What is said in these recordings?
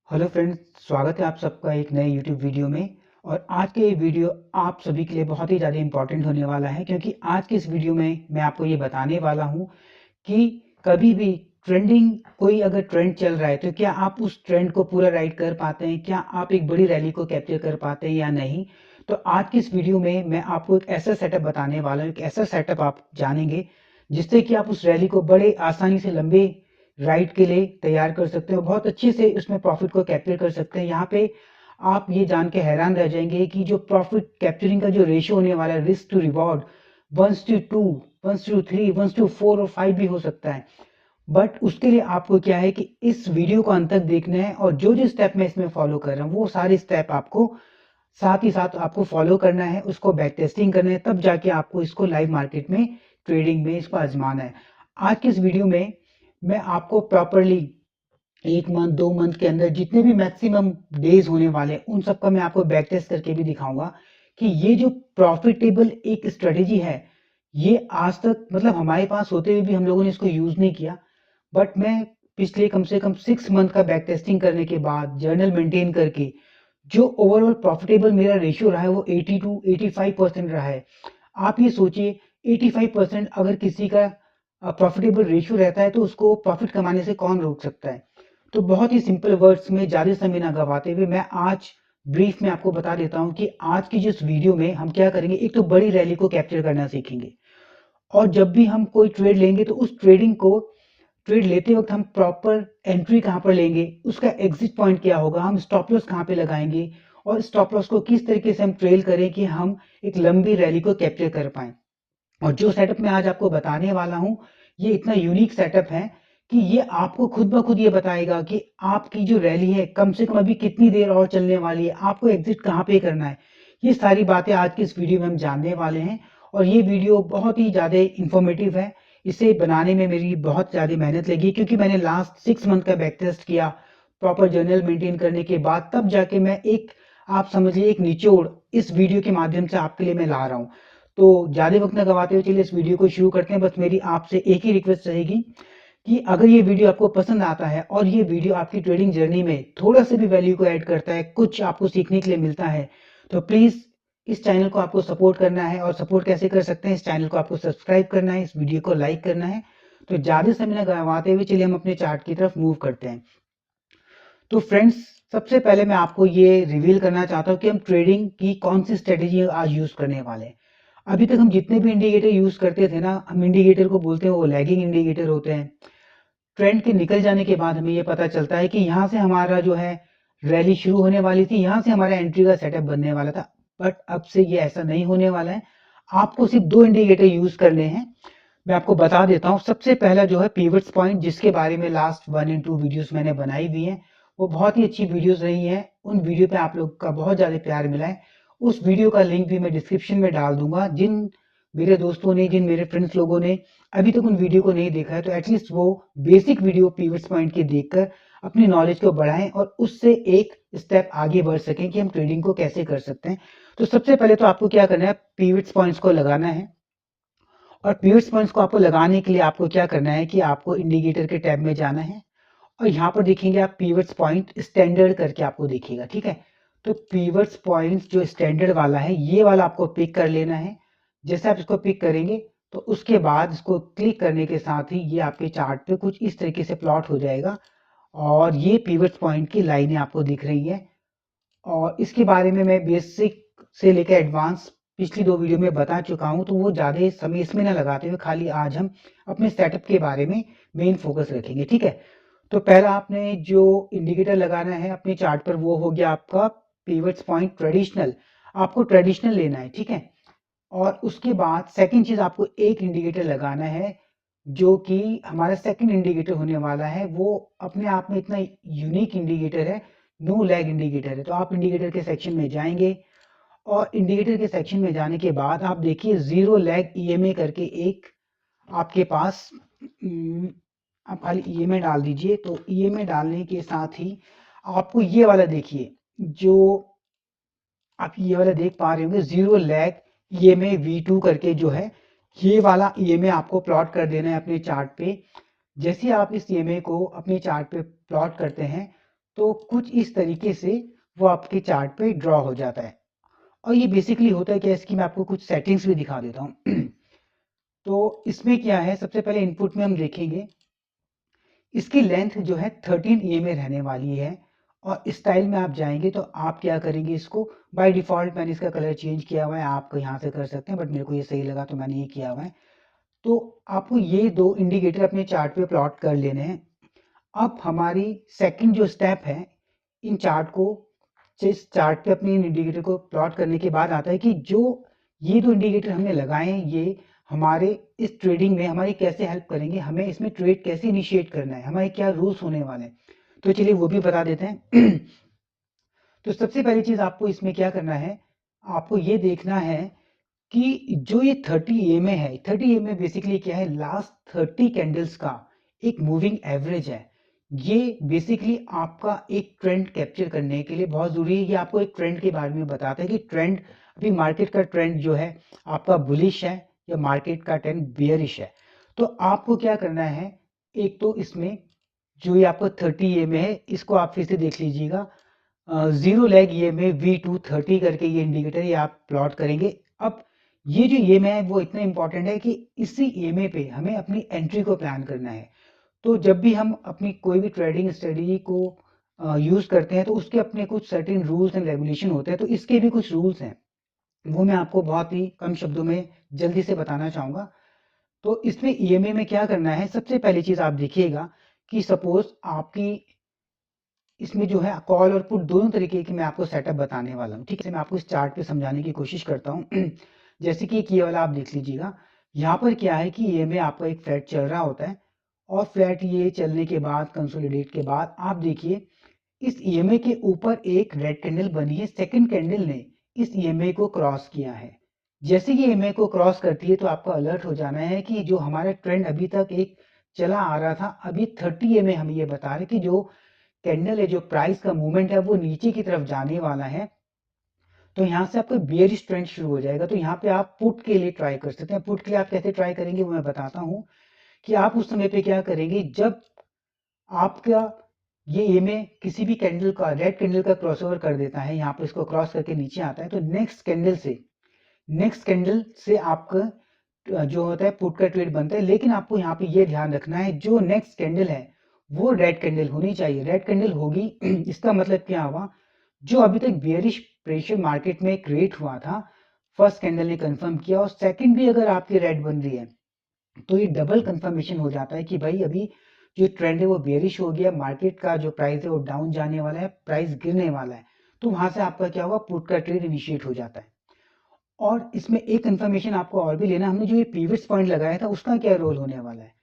Hello friends, स्वागत है आप सबका एक नए यूट्यूब वीडियो में। और आज के ये वीडियो आप सभी के लिए बहुत ही ज़्यादा इंपॉर्टेंट होने वाला है, क्योंकि आज के इस वीडियो में मैं आपको ये बताने वाला हूँ कि कभी भी ट्रेंडिंग कोई अगर ट्रेंड चल रहा है तो क्या आप उस ट्रेंड को पूरा राइड कर पाते हैं, क्या आप एक बड़ी रैली को कैप्चर कर पाते हैं या नहीं। तो आज की इस वीडियो में मैं आपको एक ऐसा सेटअप बताने वाला हूँ, एक ऐसा सेटअप आप जानेंगे जिससे कि आप उस रैली को बड़े आसानी से लंबे राइड के लिए तैयार कर सकते हैं, बहुत अच्छे से उसमें प्रॉफिट को कैप्चर कर सकते हैं। यहाँ पे आप ये जान के हैरान रह जाएंगे कि जो प्रॉफिट कैप्चरिंग का जो रेशियो होने वाला है, रिस्क टू रिवॉर्ड 1:2, 1:3, 1:4 और 5 भी हो सकता है। बट उसके लिए आपको क्या है कि इस वीडियो को अंत तक देखना है, और जो जो स्टेप मैं इसमें फॉलो कर रहा हूँ वो सारे स्टेप आपको साथ ही साथ आपको फॉलो करना है, उसको बैक टेस्टिंग करना है, तब जाके आपको इसको लाइव मार्केट में ट्रेडिंग में इसको आजमाना है। आज की इस वीडियो में मैं आपको प्रॉपरली 1 मंथ 2 मंथ के अंदर जितने भी मैक्सिमम डेज होने वाले हैं उन सबका मैं आपको बैक टेस्ट करके भी दिखाऊंगा कि ये जो प्रॉफिटेबल एक स्ट्रेटेजी है, ये आज तक मतलब हमारे पास होते हुए भी हम लोगों ने इसको यूज नहीं किया। बट मैं पिछले कम से कम 6 मंथ का बैक टेस्टिंग करने के बाद जर्नल मेंटेन करके जो ओवरऑल प्रॉफिटेबल मेरा रेशियो रहा है वो 80 to 85% रहा है। आप ये सोचिए, 85% अगर किसी का प्रॉफिटेबल रेशियो रहता है तो उसको प्रॉफिट कमाने से कौन रोक सकता है। तो बहुत ही सिंपल वर्ड्स में ज्यादा समय ना गवाते हुए मैं आज ब्रीफ में आपको बता देता हूँ कि आज की जिस वीडियो में हम क्या करेंगे। एक तो बड़ी रैली को कैप्चर करना सीखेंगे, और जब भी हम कोई ट्रेड लेंगे तो उस ट्रेड लेते वक्त हम प्रॉपर एंट्री कहाँ पर लेंगे, उसका एग्जिट पॉइंट क्या होगा, हम स्टॉप लॉस कहाँ पे लगाएंगे, और स्टॉप लॉस को किस तरीके से हम ट्रेल करें कि हम एक लंबी रैली को कैप्चर कर पाए। और जो सेटअप मैं आज आपको बताने वाला हूँ, ये इतना यूनिक सेटअप है कि ये आपको खुद ब खुद ये बताएगा कि आपकी जो रैली है कम से कम अभी कितनी देर और चलने वाली है, आपको एग्जिट कहाँ पे करना है। ये सारी बातें आज की इस वीडियो में हम जानने वाले हैं। और ये वीडियो बहुत ही ज़्यादा इंफॉर्मेटिव है। इसे बनाने में मेरी बहुत ज़्यादा मेहनत लगी, क्योंकि मैंने लास्ट 6 मंथ का बैक टेस्ट किया प्रॉपर जर्नल मेंटेन करने के बाद, तब जाके मैं एक, आप समझिए, एक निचोड़ इस वीडियो के माध्यम से आपके लिए मैं ला रहा हूँ। तो ज्यादा वक्त न गवाते हुए चलिए इस वीडियो को शुरू करते हैं। बस मेरी आपसे एक ही रिक्वेस्ट रहेगी कि अगर ये वीडियो आपको पसंद आता है और ये वीडियो आपकी ट्रेडिंग जर्नी में थोड़ा सा भी वैल्यू को ऐड करता है, कुछ आपको सीखने के लिए मिलता है, तो प्लीज इस चैनल को आपको सपोर्ट करना है। और सपोर्ट कैसे कर सकते हैं, इस चैनल को आपको सब्सक्राइब करना है, इस वीडियो को लाइक करना है। तो ज्यादा समय न गवाते हुए चलिए हम अपने चार्ट की तरफ मूव करते हैं। तो फ्रेंड्स, सबसे पहले मैं आपको ये रिवील करना चाहता हूँ कि हम ट्रेडिंग की कौन सी स्ट्रेटेजी आज यूज करने वाले हैं। अभी तक हम जितने भी इंडिकेटर यूज करते थे ना, हम इंडिकेटर को बोलते हैं वो लैगिंग इंडिकेटर होते हैं। ट्रेंड के निकल जाने के बाद हमें ये पता चलता है कि यहाँ से हमारा जो है रैली शुरू होने वाली थी, यहाँ से हमारा एंट्री का सेटअप बनने वाला था। बट अब से ये ऐसा नहीं होने वाला है। आपको सिर्फ 2 इंडिकेटर यूज करने हैं। मैं आपको बता देता हूँ। सबसे पहला जो है पीवट्स पॉइंट, जिसके बारे में लास्ट 1 and 2 वीडियोस मैंने बनाई हुई है, वो बहुत ही अच्छी वीडियोस रही हैं। उन वीडियो पे आप लोग का बहुत ज्यादा प्यार मिला है। उस वीडियो का लिंक भी मैं डिस्क्रिप्शन में डाल दूंगा। जिन मेरे दोस्तों ने, जिन मेरे फ्रेंड्स लोगों ने अभी तक उन वीडियो को नहीं देखा है, तो एटलीस्ट वो बेसिक वीडियो पीवट्स पॉइंट की देखकर अपनी नॉलेज को बढ़ाएं और उससे एक स्टेप आगे बढ़ सकें कि हम ट्रेडिंग को कैसे कर सकते हैं। तो सबसे पहले तो आपको क्या करना है, पीवट्स पॉइंट्स को लगाना है। और पीवट्स पॉइंट्स को आपको लगाने के लिए आपको क्या करना है कि आपको इंडिकेटर के टैब में जाना है, और यहाँ पर देखेंगे आप पीवट्स पॉइंट स्टैंडर्ड करके आपको दिखेगा, ठीक है। तो पीवट्स पॉइंट्स जो स्टैंडर्ड वाला है, ये वाला आपको पिक कर लेना है। जैसे आप इसको पिक करेंगे तो उसके बाद इसको क्लिक करने के साथ ही ये आपके चार्ट पे कुछ इस तरीके से प्लॉट हो जाएगा, और ये पीवट्स पॉइंट की लाइनें आपको दिख रही है। और इसके बारे में मैं बेसिक से लेकर एडवांस पिछली 2 वीडियो में बता चुका हूं, तो वो ज्यादा समय इसमें ना लगाते हुए खाली आज हम अपने सेटअप के बारे में मेन फोकस रखेंगे, ठीक है। तो पहला आपने जो इंडिकेटर लगाना है अपने चार्ट पर, वो हो गया आपका पीवट्स पॉइंट ट्रेडिशनल। आपको ट्रेडिशनल लेना है, ठीक है। और उसके बाद सेकंड चीज, आपको एक इंडिकेटर लगाना है जो कि हमारा सेकंड इंडिकेटर होने वाला है। वो अपने आप में इतना यूनिक इंडिकेटर है, नो लैग इंडिकेटर है। तो आप इंडिकेटर के सेक्शन में जाएंगे, और इंडिकेटर के सेक्शन में जाने के बाद आप देखिए जीरो लैग ईएमए करके एक आपके पास, आप खाली ईएमए डाल दीजिए। तो ईएमए डालने के साथ ही आपको ये वाला देखिए, जो आप ये वाला देख पा रहे होंगे, जीरो लैग ईएमए V2 करके जो है, ये वाला ईएमए आपको प्लॉट कर देना है अपने चार्ट पे। जैसे आप इस ईएमए को अपने चार्ट पे प्लॉट करते हैं, तो कुछ इस तरीके से वो आपके चार्ट पे ड्रॉ हो जाता है। और ये बेसिकली होता है क्या, इसकी मैं आपको कुछ सेटिंग्स भी दिखा देता हूँ। तो इसमें क्या है, सबसे पहले इनपुट में हम देखेंगे इसकी लेंथ जो है 13 EMA रहने वाली है। और स्टाइल में आप जाएंगे तो आप क्या करेंगे, इसको बाय डिफॉल्ट मैंने इसका कलर चेंज किया हुआ है, आप यहाँ से कर सकते हैं, बट मेरे को ये सही लगा तो मैंने ये किया हुआ है। तो आपको ये दो इंडिकेटर अपने चार्ट पे प्लॉट कर लेने हैं। अब हमारी सेकंड जो स्टेप है, इन चार्ट को इस चार्ट पे अपने इन इंडिकेटर को प्लॉट करने के बाद आता है कि जो ये दो इंडिकेटर हमने लगाए हैं ये हमारे इस ट्रेडिंग में हमारी कैसे हेल्प करेंगे, हमें इसमें ट्रेड कैसे इनिशिएट करना है, हमारे क्या रूल्स होने वाले हैं। तो चलिए वो भी बता देते हैं। तो सबसे पहली चीज आपको इसमें क्या करना है, आपको ये देखना है कि जो ये 30 EMA है, 30 EMA बेसिकली क्या है, लास्ट 30 कैंडल्स का एक मूविंग एवरेज है। ये बेसिकली आपका एक ट्रेंड कैप्चर करने के लिए बहुत जरूरी है। ये आपको एक ट्रेंड के बारे में बताता है कि ट्रेंड, अभी मार्केट का ट्रेंड जो है आपका बुलिश है या मार्केट का ट्रेंड बियरिश है। तो आपको क्या करना है, एक तो इसमें जो ये आपको 30 EMA है इसको आप फिर से देख लीजिएगा। जीरो लेग EMA V230 करके ये इंडिकेटर ये आप प्लॉट करेंगे। अब ये जो EMA है वो इतना इंपॉर्टेंट है कि इसी EMA पे हमें अपनी एंट्री को प्लान करना है। तो जब भी हम अपनी कोई भी ट्रेडिंग स्ट्रेटजी को यूज करते हैं तो उसके अपने कुछ सर्टेन रूल्स एंड रेगुलेशन होते हैं। तो इसके भी कुछ रूल्स हैं, वो मैं आपको बहुत ही कम शब्दों में जल्दी से बताना चाहूंगा। तो इसमें EMA में क्या करना है, सबसे पहली चीज आप देखिएगा कि सपोज आपकी इसमें जो है कॉल और पुट दोनों तरीके की मैं आपको सेटअप बताने वाला हूँ। ठीक है, मैं आपको इस चार्ट पे समझाने की कोशिश करता हूँ। जैसे कि ये वाला आप देख लीजिएगा, यहाँ पर क्या है कि EMA आपका एक फ्लैट चल रहा होता है और फ्लैट ये चलने के बाद कंसोलिडेट के बाद आप देखिए इस EMA के ऊपर एक रेड कैंडल बनी है, सेकंड कैंडल ने इस EMA को क्रॉस किया है। जैसे ये EMA को क्रॉस करती है तो आपको अलर्ट हो जाना है कि जो हमारा ट्रेंड अभी तक एक चला आ रहा था, अभी 30 EMA हमें ये बता रहे कि जो कैंडल है, जो प्राइस का मूवमेंट है वो नीचे की तरफ जाने वाला है। तो यहाँ से आपका बियरिश ट्रेंड शुरू हो जाएगा। तो यहाँ पे आप पुट के लिए ट्राई कर सकते हैं। पुट के लिए आप कैसे ट्राई करेंगे वो मैं बताता हूँ कि आप उस समय पे क्या करेंगे, जब आपका ये EMA किसी भी कैंडल का, रेड कैंडल का क्रॉसओवर कर देता है, यहाँ पे इसको क्रॉस करके नीचे आता है, तो नेक्स्ट कैंडल से आपका जो होता है पुट का ट्रेड बनता है। लेकिन आपको यहाँ पे ये ध्यान रखना है जो नेक्स्ट कैंडल है वो रेड कैंडल होनी चाहिए। रेड कैंडल होगी इसका मतलब क्या हुआ, जो अभी तक बेयरिश प्रेशर मार्केट में क्रिएट हुआ था, फर्स्ट कैंडल ने कंफर्म किया और सेकंड भी अगर आपकी रेड बन रही है तो ये डबल कंफर्मेशन हो जाता है कि भाई अभी जो ट्रेंड है वो बेयरिश हो गया, मार्केट का जो प्राइस है वो डाउन जाने वाला है, प्राइस गिरने वाला है। तो वहां से आपका क्या होगा, पुट का ट्रेड इनिशिएट हो जाता है। और इसमें एक कंफर्मेशन आपको और भी लेना, हमने जो ये पीविट्स पॉइंट लगाया था उसका क्या रोल होने वाला है।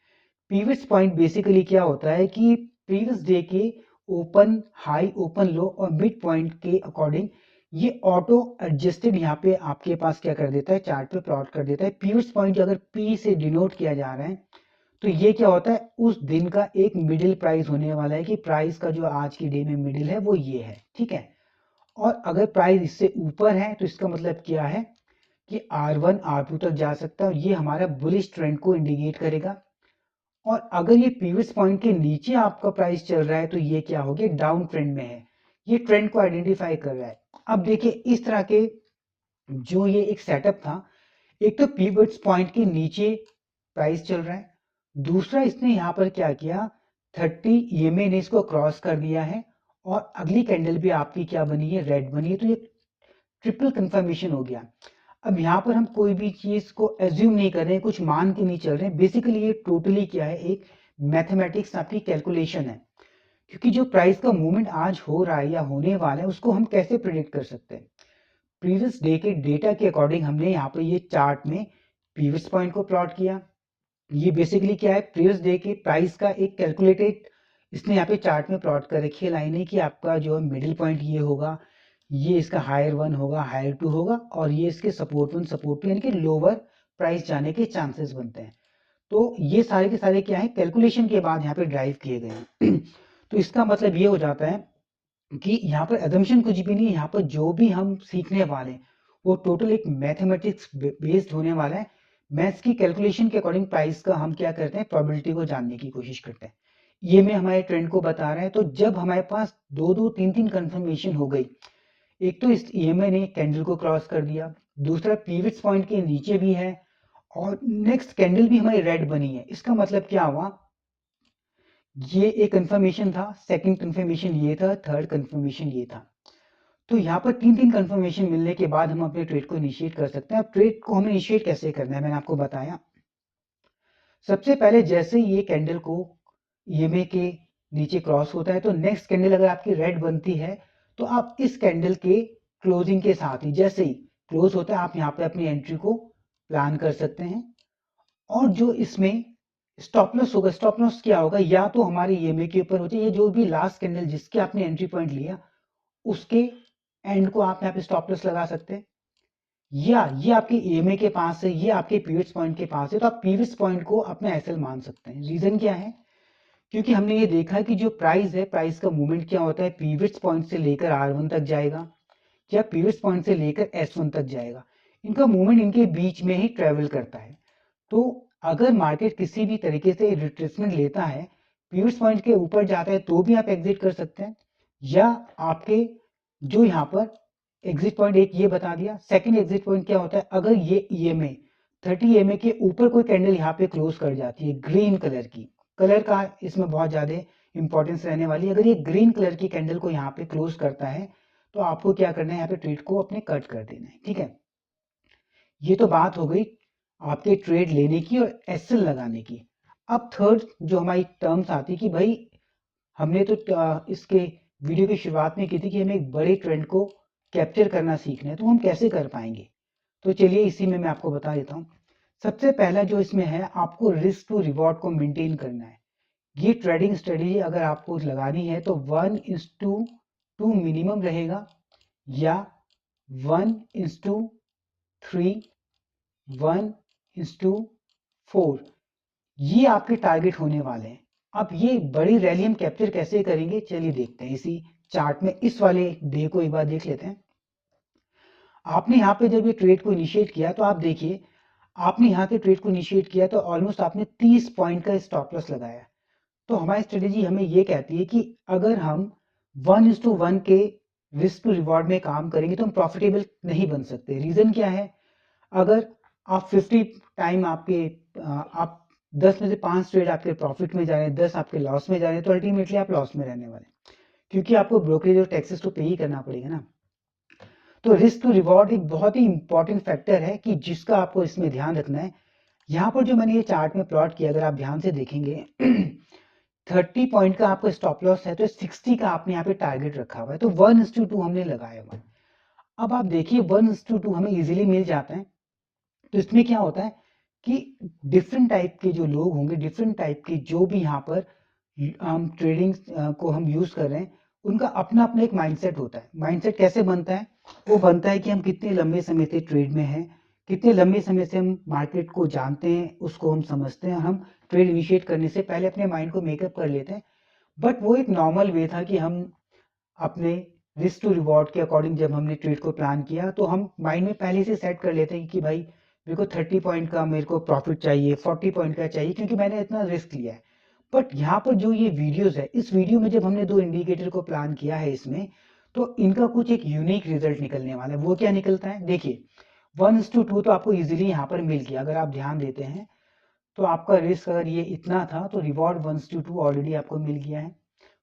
पीविट्स पॉइंट बेसिकली क्या होता है कि प्रीवियस डे के ओपन हाई, ओपन लो और मिड पॉइंट के अकॉर्डिंग ये ऑटो एडजस्टेड यहाँ पे आपके पास क्या कर देता है, चार्ट पे प्लॉट कर देता है। पीविट्स पॉइंट अगर पी से डिनोट किया जा रहा है तो ये क्या होता है, उस दिन का एक मिडिल प्राइस होने वाला है कि प्राइस का जो आज की डे में मिडिल है वो ये है। ठीक है, और अगर प्राइस इससे ऊपर है तो इसका मतलब क्या है कि R1 R2 तक जा सकता है और ये हमारा बुलिश ट्रेंड को इंडिकेट करेगा। और अगर ये पीवियस पॉइंट के नीचे आपका प्राइस चल रहा है तो ये क्या हो गया, डाउन ट्रेंड में है, ये ट्रेंड को आइडेंटिफाई कर रहा है। अब देखिए इस तरह के जो ये एक सेटअप था, एक तो पीवियस पॉइंट के नीचे प्राइस चल रहा है, दूसरा इसने यहाँ पर क्या किया, 30 EMA ने इसको क्रॉस कर दिया है और अगली कैंडल भी आपकी क्या बनी है, रेड बनी है। तो ये ट्रिपल कंफर्मेशन हो गया। अब यहाँ पर हम कोई भी चीज को एज्यूम नहीं कर रहे हैं, कुछ मान के नहीं चल रहे हैं। बेसिकली ये टोटली क्या है, एक मैथमेटिक्स आपकी कैलकुलेशन है। क्योंकि जो प्राइस का मूवमेंट आज हो रहा है या होने वाला है उसको हम कैसे प्रिडिक्ट कर सकते हैं, प्रीवियस डे के डेटा के अकॉर्डिंग हमने यहाँ पर ये चार्ट में प्रीवियस पॉइंट को प्लॉट किया। ये बेसिकली क्या है, प्रीवियस डे के प्राइस का एक कैलकुलेटेड इसने यहाँ पे चार्ट में प्लॉट कर रखी है लाइनें कि आपका जो मिडिल पॉइंट ये होगा, ये इसका हायर 1 होगा, हायर 2 होगा और ये इसके सपोर्ट 1 सपोर्ट 2 यानी कि लोअर प्राइस जाने के चांसेस बनते हैं। तो ये सारे के सारे क्या है, कैलकुलेशन के बाद यहाँ पे ड्राइव किए गए हैं। तो इसका मतलब ये हो जाता है कि यहाँ पर एजम्पशन कुछ भी नहीं है, यहाँ पर जो भी हम सीखने वाले हैं वो टोटल एक मैथमेटिक्स बेस्ड होने वाला है। मैथ्स की कैलकुलेशन के अकॉर्डिंग प्राइस का हम क्या करते हैं, प्रोबेबिलिटी को जानने की कोशिश करते हैं। ईएमए हमारे ट्रेंड को बता रहा है। तो जब हमारे पास 2-2, 3-3 कंफर्मेशन हो गई, एक तो इस ईएमए ने कैंडल को क्रॉस कर दिया, दूसरा पिवट पॉइंट के नीचे भी है, और नेक्स्ट कैंडल भी हमारी रेड बनी है। इसका मतलब क्या हुआ, ये एक कंफर्मेशन था, सेकंड कंफर्मेशन ये था, थर्ड कंफर्मेशन ये था। तो यहाँ पर 3-3 कंफर्मेशन मिलने के बाद हम अपने ट्रेड को इनिशिएट कर सकते हैं। अब ट्रेड को हमें इनिशिएट कैसे करना है मैंने आपको बताया। सबसे पहले जैसे ये कैंडल को ईएमए के नीचे क्रॉस होता है, तो नेक्स्ट कैंडल अगर आपकी रेड बनती है तो आप इस कैंडल के क्लोजिंग के साथ ही, जैसे ही क्लोज होता है, आप यहाँ पे अपनी एंट्री को प्लान कर सकते हैं। और जो इसमें स्टॉप लॉस होगा, स्टॉप लॉस क्या होगा, या तो हमारे ईएमए के ऊपर हो जाए, ये जो भी लास्ट कैंडल जिसके आपने एंट्री पॉइंट लिया उसके एंड को आप यहाँ पे स्टॉप लॉस लगा सकते हैं, या ये आपके ईएमए के पास है, ये आपके पीवट पॉइंट के पास है, तो आप पीवट पॉइंट को अपना एसएल मान सकते हैं। रीजन क्या है, क्योंकि हमने ये देखा है कि जो प्राइस है, प्राइस का मूवमेंट क्या होता है, पीवट पॉइंट से लेकर R1 तक जाएगा या पीवट पॉइंट से लेकर S1 तक जाएगा। इनका मूवमेंट इनके बीच में ही ट्रेवल करता है। तो अगर मार्केट किसी भी तरीके से रिट्रेसमेंट लेता है, पीवट पॉइंट के ऊपर जाता है, तो भी आप एग्जिट कर सकते हैं, या आपके जो यहाँ पर एग्जिट पॉइंट एक ये बता दिया। सेकंड एग्जिट पॉइंट क्या होता है, अगर ये ईएमए 30 ईएमए के ऊपर कोई कैंडल यहाँ पे क्लोज कर जाती है ग्रीन कलर की, कलर का इसमें बहुत ज्यादा इंपॉर्टेंस रहने वाली है। अगर ये ग्रीन कलर की कैंडल को यहाँ पे क्लोज करता है तो आपको क्या करना है, यहाँ पे ट्रेड को अपने कट कर देना है। ठीक है, ये तो बात हो गई आपके ट्रेड लेने की और एसएल लगाने की। अब थर्ड जो हमारी टर्म्स आती है कि भाई हमने तो इसके वीडियो की शुरुआत में की थी कि हमें एक बड़े ट्रेंड को कैप्चर करना सीखना है, तो हम कैसे कर पाएंगे। तो चलिए इसी में मैं आपको बता देता हूँ। सबसे पहला जो इसमें है, आपको रिस्क टू रिवॉर्ड को मेंटेन करना है। ये ट्रेडिंग स्ट्रेटेजी अगर आपको लगानी है तो 1:2 मिनिमम रहेगा, या 1:3, 1:4, ये आपके टारगेट होने वाले हैं। अब ये बड़ी रैली हम कैप्चर कैसे करेंगे, चलिए देखते हैं इसी चार्ट में। इस वाले डे को एक बार देख लेते हैं। आपने यहाँ पे जब ये ट्रेड को इनिशिएट किया तो आप देखिए, आपने यहाँ से ट्रेड को इनिशिएट किया तो ऑलमोस्ट आपने 30 पॉइंट का स्टॉप लॉस लगाया। तो हमारी स्ट्रेटेजी हमें ये कहती है कि अगर हम 1:1 के रिस्क टू रिवॉर्ड में काम करेंगे तो हम प्रॉफिटेबल नहीं बन सकते। रीजन क्या है, अगर आप 50 टाइम आप 10 में से 5 ट्रेड आपके प्रॉफिट में जा रहे हैं, 10 आपके लॉस में जा रहे हैं, तो अल्टीमेटली आप लॉस में रहने वाले, क्योंकि आपको ब्रोकरेज और टैक्सेस तो पे ही करना पड़ेगा ना। तो रिस्क टू रिवॉर्ड एक बहुत ही इंपॉर्टेंट फैक्टर है कि जिसका आपको इसमें ध्यान रखना है। यहाँ पर जो मैंने ये चार्ट में प्लॉट किया, अगर आप ध्यान से देखेंगे 30 पॉइंट का आपका स्टॉप लॉस है, तो 60 का आपने यहाँ पे टारगेट रखा हुआ है, तो 1:2 हमने लगाया हुआ है। अब आप देखिए 1:2 हमें इजीली मिल जाता है। तो इसमें क्या होता है कि डिफरेंट टाइप के जो लोग होंगे, डिफरेंट टाइप के जो भी यहाँ पर हम ट्रेडिंग को हम यूज कर रहे हैं, उनका अपना अपना एक माइंडसेट होता है। माइंडसेट कैसे बनता है, वो बनता है कि हम कितने लंबे समय से ट्रेड में हैं, कितने लंबे समय से हम मार्केट को जानते हैं, उसको हम समझते हैं। हम ट्रेड इनिशिएट करने से पहले अपने माइंड को मेकअप कर लेते हैं। बट वो एक नॉर्मल वे था कि हम अपने रिस्क टू रिवॉर्ड के अकॉर्डिंग जब हमने ट्रेड को प्लान किया, तो हम माइंड में पहले से सेट कर लेते हैं कि भाई मेरे को 30 पॉइंट का मेरे को प्रॉफिट चाहिए, 40 पॉइंट का चाहिए, क्योंकि मैंने इतना रिस्क लिया है। बट यहाँ पर जो ये वीडियोस है, इस वीडियो में जब हमने 2 इंडिकेटर को प्लान किया है इसमें, तो इनका कुछ एक यूनिक रिजल्ट निकलने वाला है। वो क्या निकलता है, देखिए 1:2 तो आपको इजीली यहाँ पर मिल गया। अगर आप ध्यान देते हैं तो आपका रिस्क अगर ये इतना था, तो रिवॉर्ड 1:2 ऑलरेडी आपको मिल गया है।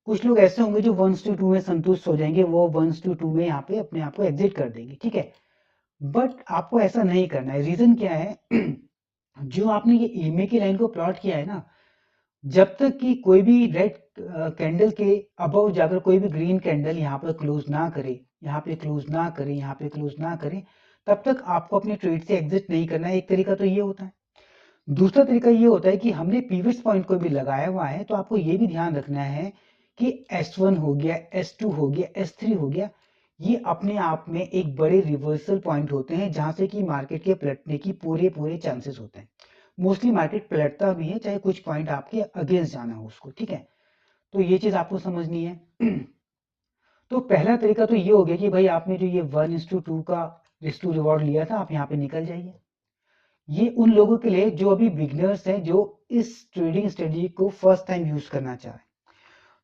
कुछ लोग ऐसे होंगे जो 1:2 में संतुष्ट हो जाएंगे, वो 1:2 में यहाँ पे अपने आप को एग्जिट कर देंगे। ठीक है, बट आपको ऐसा नहीं करना है। रीजन क्या है, जो आपने ये ईएमए की लाइन को प्लॉट किया है ना, जब तक कि कोई भी रेड कैंडल के अबव जाकर कोई भी ग्रीन कैंडल यहाँ पर क्लोज ना करे, यहाँ पे क्लोज ना करे, यहाँ पे क्लोज ना करे, तब तक आपको अपने ट्रेड से एग्जिट नहीं करना है। एक तरीका तो ये होता है। दूसरा तरीका ये होता है कि हमने पीवट पॉइंट को भी लगाया हुआ है, तो आपको ये भी ध्यान रखना है कि S1 हो गया, S2 हो गया, S3 हो गया, ये अपने आप में एक बड़े रिवर्सल पॉइंट होते हैं, जहां से कि मार्केट के पलटने की पूरे पूरे चांसेस होते हैं। मोस्टली मार्केट पलटता भी है, चाहे कुछ पॉइंट आपके अगेंस्ट जाना हो उसको। ठीक है, तो ये चीज आपको समझनी है। तो पहला तरीका तो ये हो गया कि भाई आपने जो ये 1:2 का रिस्क टू रिवॉर्ड लिया था, आप यहाँ पे निकल जाइए। ये उन लोगों के लिए जो अभी बिगनर्स हैं, जो इस ट्रेडिंग स्ट्रेटजी को फर्स्ट टाइम यूज करना चाह रहे हैं।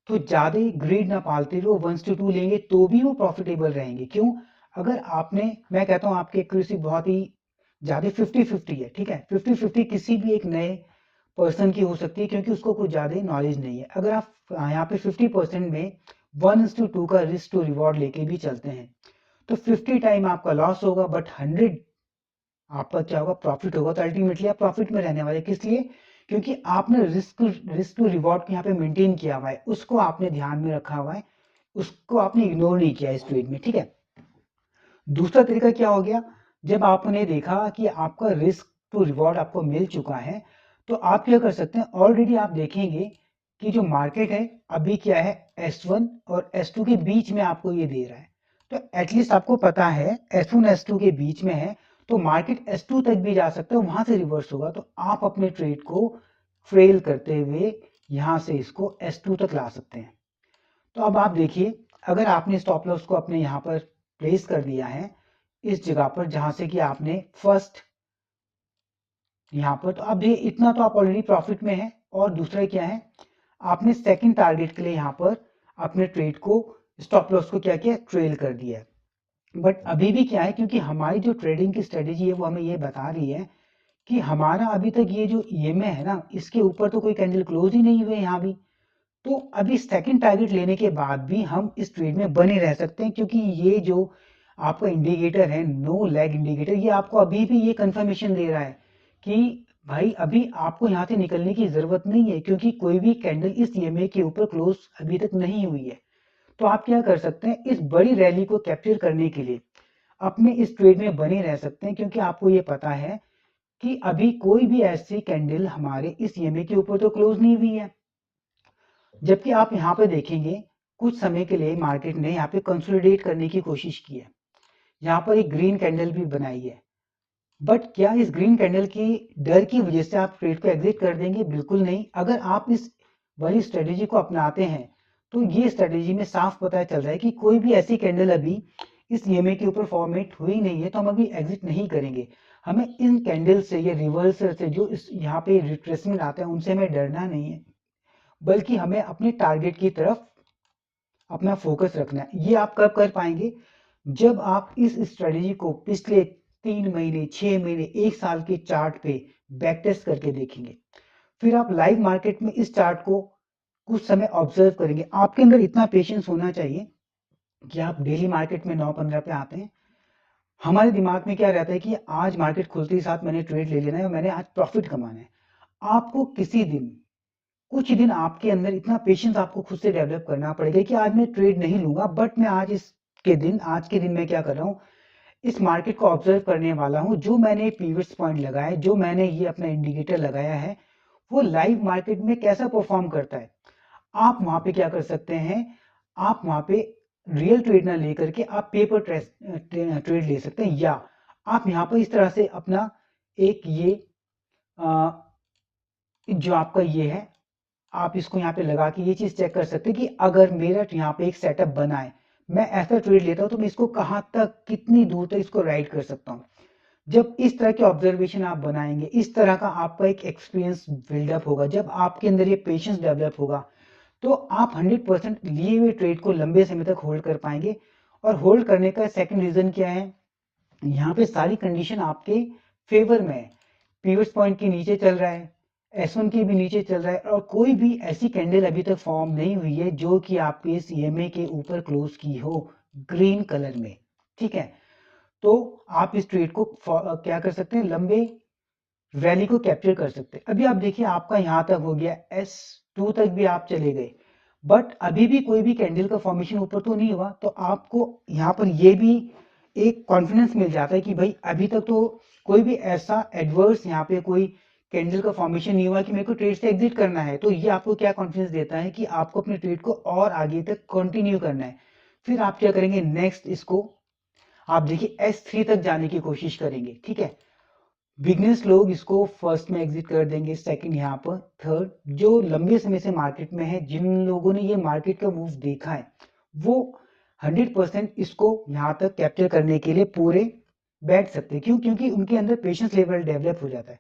तो ज्यादा ग्रीड ना पालते हुए 1:2 लेंगे तो भी वो प्रॉफिटेबल रहेंगे। क्यों? अगर आपने, मैं कहता हूँ आपकी एक्यूरेसी बहुत ही ज्यादा 50-50 है, ठीक है, 50-50 किसी भी एक नए पर्सन की हो सकती है क्योंकि उसको कुछ ज्यादा नॉलेज नहीं है। अगर आप यहाँ पे 50% में 1:2 का रिस्क टू रिवॉर्ड लेके भी चलते हैं तो 50 टाइम आपका लॉस होगा बट 100 आपका क्या होगा, प्रॉफिट होगा। तो अल्टीमेटली आप प्रॉफिट में रहने वाले, किस लिए? क्योंकि आपने रिस्क टू रिवॉर्ड को यहाँ पे मेंटेन किया हुआ है, उसको आपने ध्यान में रखा हुआ है, उसको आपने इग्नोर नहीं किया इस ट्रेड में, ठीक है। दूसरा तरीका क्या हो गया, जब आपने देखा कि आपका रिस्क टू रिवॉर्ड आपको मिल चुका है तो आप क्या कर सकते हैं, ऑलरेडी आप देखेंगे कि जो मार्केट है अभी क्या है, S1 और S2 के बीच में आपको ये दे रहा है। तो एटलीस्ट आपको पता है S1 S2 के बीच में है तो मार्केट S2 तक भी जा सकता है, वहां से रिवर्स होगा तो आप अपने ट्रेड को ट्रेल करते हुए यहां से इसको S2 तक ला सकते हैं। तो अब आप देखिए, अगर आपने स्टॉप लॉस को अपने यहाँ पर प्लेस कर दिया है इस जगह पर जहां से कि आपने फर्स्ट यहाँ पर, तो अब ये इतना तो आप ऑलरेडी प्रॉफिट में है। और दूसरा क्या है, आपने सेकंड टारगेट के लिए यहाँ पर अपने ट्रेड को, स्टॉप लॉस को क्या किया, ट्रेल कर दिया है। बट अभी भी क्या है, क्योंकि हमारी जो ट्रेडिंग की स्ट्रेटेजी है वो हमें ये बता रही है कि हमारा अभी तक ये जो ईएमए है ना, इसके ऊपर तो कोई कैंडल क्लोज ही नहीं हुए यहाँ भी। तो अभी सेकंड टारगेट लेने के बाद भी हम इस ट्रेड में बने रह सकते हैं क्योंकि ये जो आपका इंडिकेटर है, नो लैग इंडिकेटर, ये आपको अभी भी ये कंफर्मेशन दे रहा है कि भाई अभी आपको यहाँ से निकलने की जरूरत नहीं है क्योंकि कोई भी कैंडल इस ईएमए के ऊपर क्लोज अभी तक नहीं हुई है। तो आप क्या कर सकते हैं, इस बड़ी रैली को कैप्चर करने के लिए अपने इस ट्रेड में बने रह सकते हैं क्योंकि आपको ये पता है कि अभी कोई भी ऐसी कैंडल हमारे इस ईएमए के ऊपर तो क्लोज नहीं हुई है। जबकि आप यहाँ पे देखेंगे कुछ समय के लिए मार्केट ने यहाँ पे कंसोलिडेट करने की कोशिश की है, यहाँ पर एक ग्रीन कैंडल भी बनाई है। बट क्या इस ग्रीन कैंडल की डर की वजह से आप ट्रेड को एग्जिट कर देंगे? बिल्कुल नहीं। अगर आप इस वाली स्ट्रेटेजी को अपनाते हैं तो ये स्ट्रेटेजी में साफ पता चल रहा है कि कोई भी ऐसी कैंडल अभी इस ईएमए के ऊपर फॉर्मेट हुई नहीं है तो हम अभी एग्जिट नहीं करेंगे। हमें इन कैंडल से या रिवर्सल से जो इस यहाँ पे रिट्रेसमेंट आता है उनसे हमें डरना नहीं है, बल्कि हमें अपने टारगेट की तरफ अपना फोकस रखना है। ये आप कब कर पाएंगे, जब आप इस स्ट्रेटेजी को पिछले 3 महीने, 6 महीने, 1 साल के चार्ट पे बैक टेस्ट करके देखेंगे। फिर आप लाइव मार्केट में इस चार्ट को कुछ समय ऑब्जर्व करेंगे। आपके अंदर इतना पेशेंस होना चाहिए कि आप डेली मार्केट में 9-15 पे आते हैं। हमारे दिमाग में क्या रहता है कि आज मार्केट खुलते ही साथ मैंने ट्रेड ले लेना है और मैंने आज प्रॉफिट कमाना है। आपको किसी दिन, कुछ दिन आपके अंदर इतना पेशेंस आपको खुद से डेवलप करना पड़ेगा कि आज मैं ट्रेड नहीं लूंगा बट मैं आज के दिन मैं क्या कर रहा हूँ, इस मार्केट को ऑब्जर्व करने वाला हूँ। जो मैंने पीविट्स पॉइंट लगाए, जो मैंने ये अपना इंडिकेटर लगाया है वो लाइव मार्केट में कैसा परफॉर्म करता है। आप वहां पे क्या कर सकते हैं, आप वहां पे रियल ट्रेड ना लेकर के आप पेपर ट्रेड ले सकते हैं, या आप यहाँ पर इस तरह से अपना एक ये जो आपका ये है, आप इसको यहाँ पे लगा के ये चीज चेक कर सकते हैं कि अगर मेरा यहाँ पे एक सेटअप बना है, मैं ऐसा ट्रेड लेता हूँ तो मैं इसको कहाँ तक, कितनी दूर तक इसको राइड कर सकता हूँ। जब इस तरह के ऑब्जर्वेशन आप बनाएंगे, इस तरह का आपका एक एक्सपीरियंस बिल्डअप होगा, जब आपके अंदर ये पेशेंस डेवलप होगा तो आप 100% लिए हुए ट्रेड को लंबे समय तक होल्ड कर पाएंगे। और होल्ड करने का सेकंड रीजन क्या है, यहाँ पे सारी कंडीशन आपके फेवर में है। पीवट पॉइंट के नीचे चल रहा है, S1 के भी नीचे चल रहा है और कोई भी ऐसी कैंडल अभी तक फॉर्म नहीं हुई है जो कि आपके इस ईएमए के ऊपर क्लोज की हो ग्रीन कलर में, ठीक है। तो आप इस ट्रेड को क्या कर सकते हैं, लंबे रैली को कैप्चर कर सकते हैं। अभी आप देखिए आपका यहाँ तक हो गया, S2 तक भी आप चले गए बट अभी भी कोई भी कैंडल का फॉर्मेशन ऊपर तो नहीं हुआ। तो आपको यहाँ पर ये भी एक कॉन्फिडेंस मिल जाता है कि भाई अभी तक तो कोई भी ऐसा एडवर्स यहाँ पे कोई कैंडल का फॉर्मेशन नहीं हुआ कि मेरे को ट्रेड से एग्जिट करना है। तो ये आपको क्या कॉन्फिडेंस देता है कि आपको अपने ट्रेड को और आगे तक कंटिन्यू करना है। फिर आप क्या करेंगे, नेक्स्ट इसको आप देखिए S3 तक जाने की कोशिश करेंगे, ठीक है। बिगनर्स लोग इसको फर्स्ट में एग्जिट कर देंगे, सेकंड यहाँ पर, थर्ड जो लंबे समय से मार्केट में है, जिन लोगों ने ये मार्केट का मूव देखा है वो 100% इसको यहाँ तक कैप्चर करने के लिए पूरे बैठ सकते हैं। क्यों? क्योंकि उनके अंदर पेशेंस लेवल डेवलप हो जाता है।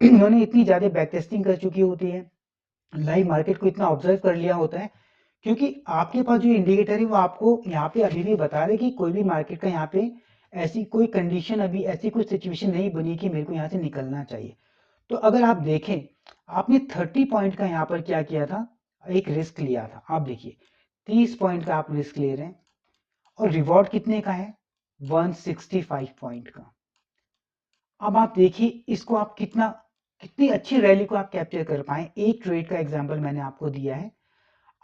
उन्होंने इतनी ज्यादा बैक टेस्टिंग कर चुकी होती है, लाइव मार्केट को इतना ऑब्जर्व कर लिया होता है क्योंकि आपके पास जो इंडिकेटर है वो आपको यहाँ पे अभी भी बता रहे कि कोई भी मार्केट का यहाँ पे ऐसी कोई कंडीशन, अभी ऐसी कोई सिचुएशन नहीं बनी कि मेरे को यहाँ से निकलना चाहिए। तो अगर आप देखें, आपने 30 पॉइंट का यहाँ पर क्या किया था, एक रिस्क लिया था। आप देखिए 30 पॉइंट का आप रिस्क ले रहे हैं और रिवॉर्ड कितने का है, 165 पॉइंट का। अब आप देखिए इसको आप कितनी अच्छी रैली को आप कैप्चर कर पाए। एक ट्रेड का एग्जांपल मैंने आपको दिया है।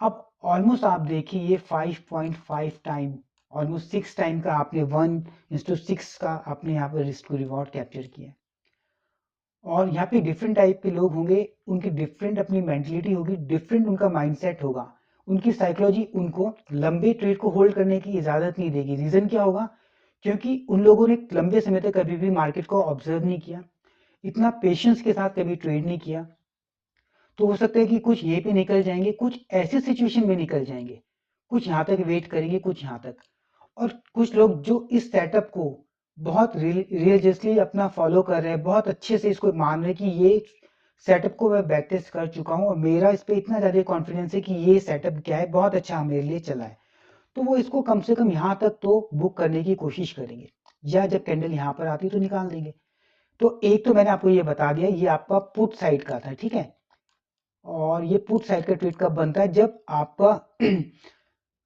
अब ऑलमोस्ट आप देखिए ये 5.5 टाइम, ऑलमोस्ट 6 टाइम का आपने 1:6 का आपने यहाँ पर रिस्क टू रिवॉर्ड कैप्चर किया। और यहाँ पे डिफरेंट टाइप के लोग होंगे, उनकी डिफरेंट अपनी मेंटलिटी होगी, डिफरेंट उनका माइंडसेट होगा, उनकी साइकोलॉजी उनको लंबे ट्रेड को होल्ड करने की इजाजत नहीं देगी। रीजन क्या होगा, क्योंकि उन लोगों ने लंबे समय तक कभी भी मार्केट को ऑब्जर्व नहीं किया, इतना पेशेंस के साथ कभी ट्रेड नहीं किया। तो हो सकता है कि कुछ ये पे निकल जाएंगे, कुछ ऐसे सिचुएशन में निकल जाएंगे, कुछ यहाँ तक वेट करेंगे, कुछ यहाँ तक। और कुछ लोग जो इस सेटअप को बहुत रिलीजियसली अपना फॉलो कर रहे हैं, बहुत अच्छे से इसको मान रहे हैं कि ये सेटअप को मैं बैक टेस्ट कर चुका हूँ और मेरा इस पे इतना ज़्यादा कॉन्फिडेंस है कि ये सेटअप क्या है, बहुत अच्छा मेरे लिए चला है, तो वो इसको कम से कम यहाँ तक तो बुक करने की कोशिश करेंगे, या जब कैंडल यहाँ पर आती है तो निकाल देंगे। तो एक तो मैंने आपको ये बता दिया, ये आपका पुट साइड का था, ठीक है। और ये पुट साइड का ट्रेड कब बनता है, जब आपका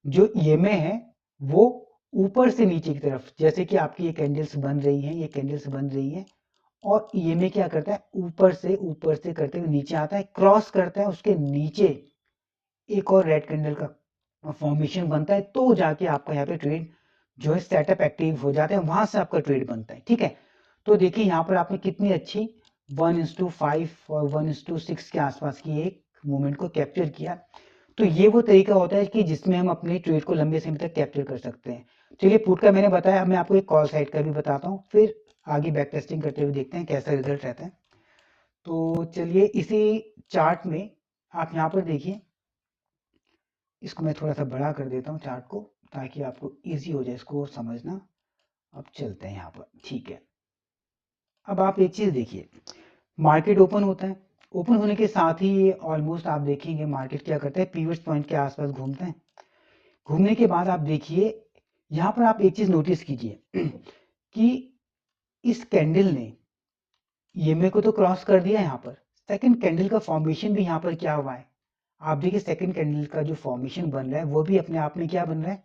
जो ईएमए है वो ऊपर से नीचे की तरफ, जैसे कि आपकी ये कैंडल्स बन रही हैं, ये कैंडल्स बन रही है और ईएमए क्या करता है, ऊपर से करते हुए नीचे आता है, क्रॉस करता है, उसके नीचे एक और रेड कैंडल का फॉर्मेशन बनता है, तो जाके आपका यहाँ पे ट्रेड जो है सेटअप एक्टिव हो जाता है, वहां से आपका ट्रेड बनता है, ठीक है। तो देखिए यहाँ पर आपने कितनी अच्छी 1:5 और 1:6 के आसपास की एक मूवमेंट को कैप्चर किया। तो ये वो तरीका होता है कि जिसमें हम अपने ट्रेड को लंबे समय तक कैप्चर कर सकते हैं। चलिए पुट का मैंने बताया, अब मैं आपको एक कॉल साइड का भी बताता हूँ, फिर आगे बैक टेस्टिंग करते हुए देखते हैं कैसा रिजल्ट रहता है। तो चलिए इसी चार्ट में आप यहाँ पर देखिए, इसको मैं थोड़ा सा बड़ा कर देता हूँ चार्ट को, ताकि आपको ईजी हो जाए इसको समझना। अब चलते हैं यहाँ पर, ठीक है। अब आप एक चीज़ देखिए, मार्केट ओपन होता है, ओपन होने के साथ ही ये ऑलमोस्ट आप देखेंगे मार्केट क्या करता है, पीवट पॉइंट के आसपास घूमता है। घूमने के बाद आप देखिए यहाँ पर आप एक चीज नोटिस कीजिए कि इस कैंडल ने ईएमए को तो क्रॉस कर दिया। यहाँ पर सेकंड कैंडल का फॉर्मेशन भी यहाँ पर क्या हुआ है, आप देखिए सेकंड कैंडल का जो फॉर्मेशन बन रहा है वो भी अपने आप में क्या बन रहा है,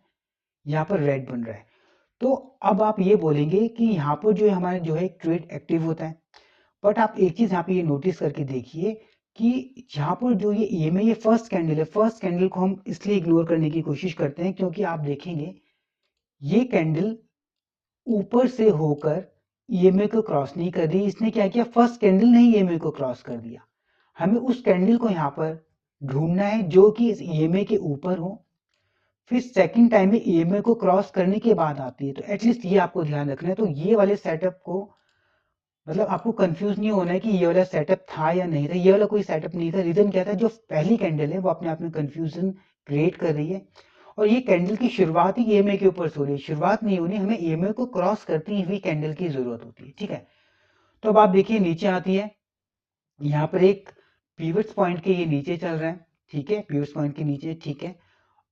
यहाँ पर रेड बन रहा है। तो अब आप ये बोलेंगे कि यहाँ पर जो है हमारे जो है ट्रेड एक्टिव होता है, बट आप एक चीज यहाँ पे ये नोटिस करके देखिए कि यहाँ पर जो ये ईएमए, ये फर्स्ट कैंडल है, फर्स्ट कैंडल को हम इसलिए इग्नोर करने की कोशिश करते हैं क्योंकि आप देखेंगे ये कैंडल ऊपर से होकर ईएमए को क्रॉस नहीं कर रही, इसने क्या किया, फर्स्ट कैंडल ने ही ईएमए को क्रॉस कर दिया। हमें उस कैंडल को यहाँ पर ढूंढना है जो कि इस ईएमए के ऊपर हो, फिर सेकंड टाइम में ईएमए को क्रॉस करने के बाद आती है। तो एटलीस्ट ये आपको ध्यान रखना है। तो ये वाले सेटअप को, मतलब आपको कंफ्यूज नहीं होना है कि ये वाला सेटअप था या नहीं था, ये वाला कोई सेटअप नहीं था। रीजन क्या था, जो पहली कैंडल है वो अपने आप में कंफ्यूजन क्रिएट कर रही है और ये कैंडल की शुरुआत ही ईएमए के ऊपर से हो रही है, शुरुआत नहीं होनी, हमें ईएमए को क्रॉस करती हुई कैंडल की जरूरत होती है, ठीक है। तो अब आप देखिए नीचे आती है, यहाँ पर एक पीवट्स पॉइंट के ये नीचे चल रहा है, ठीक है, पीवट्स पॉइंट के नीचे, ठीक है।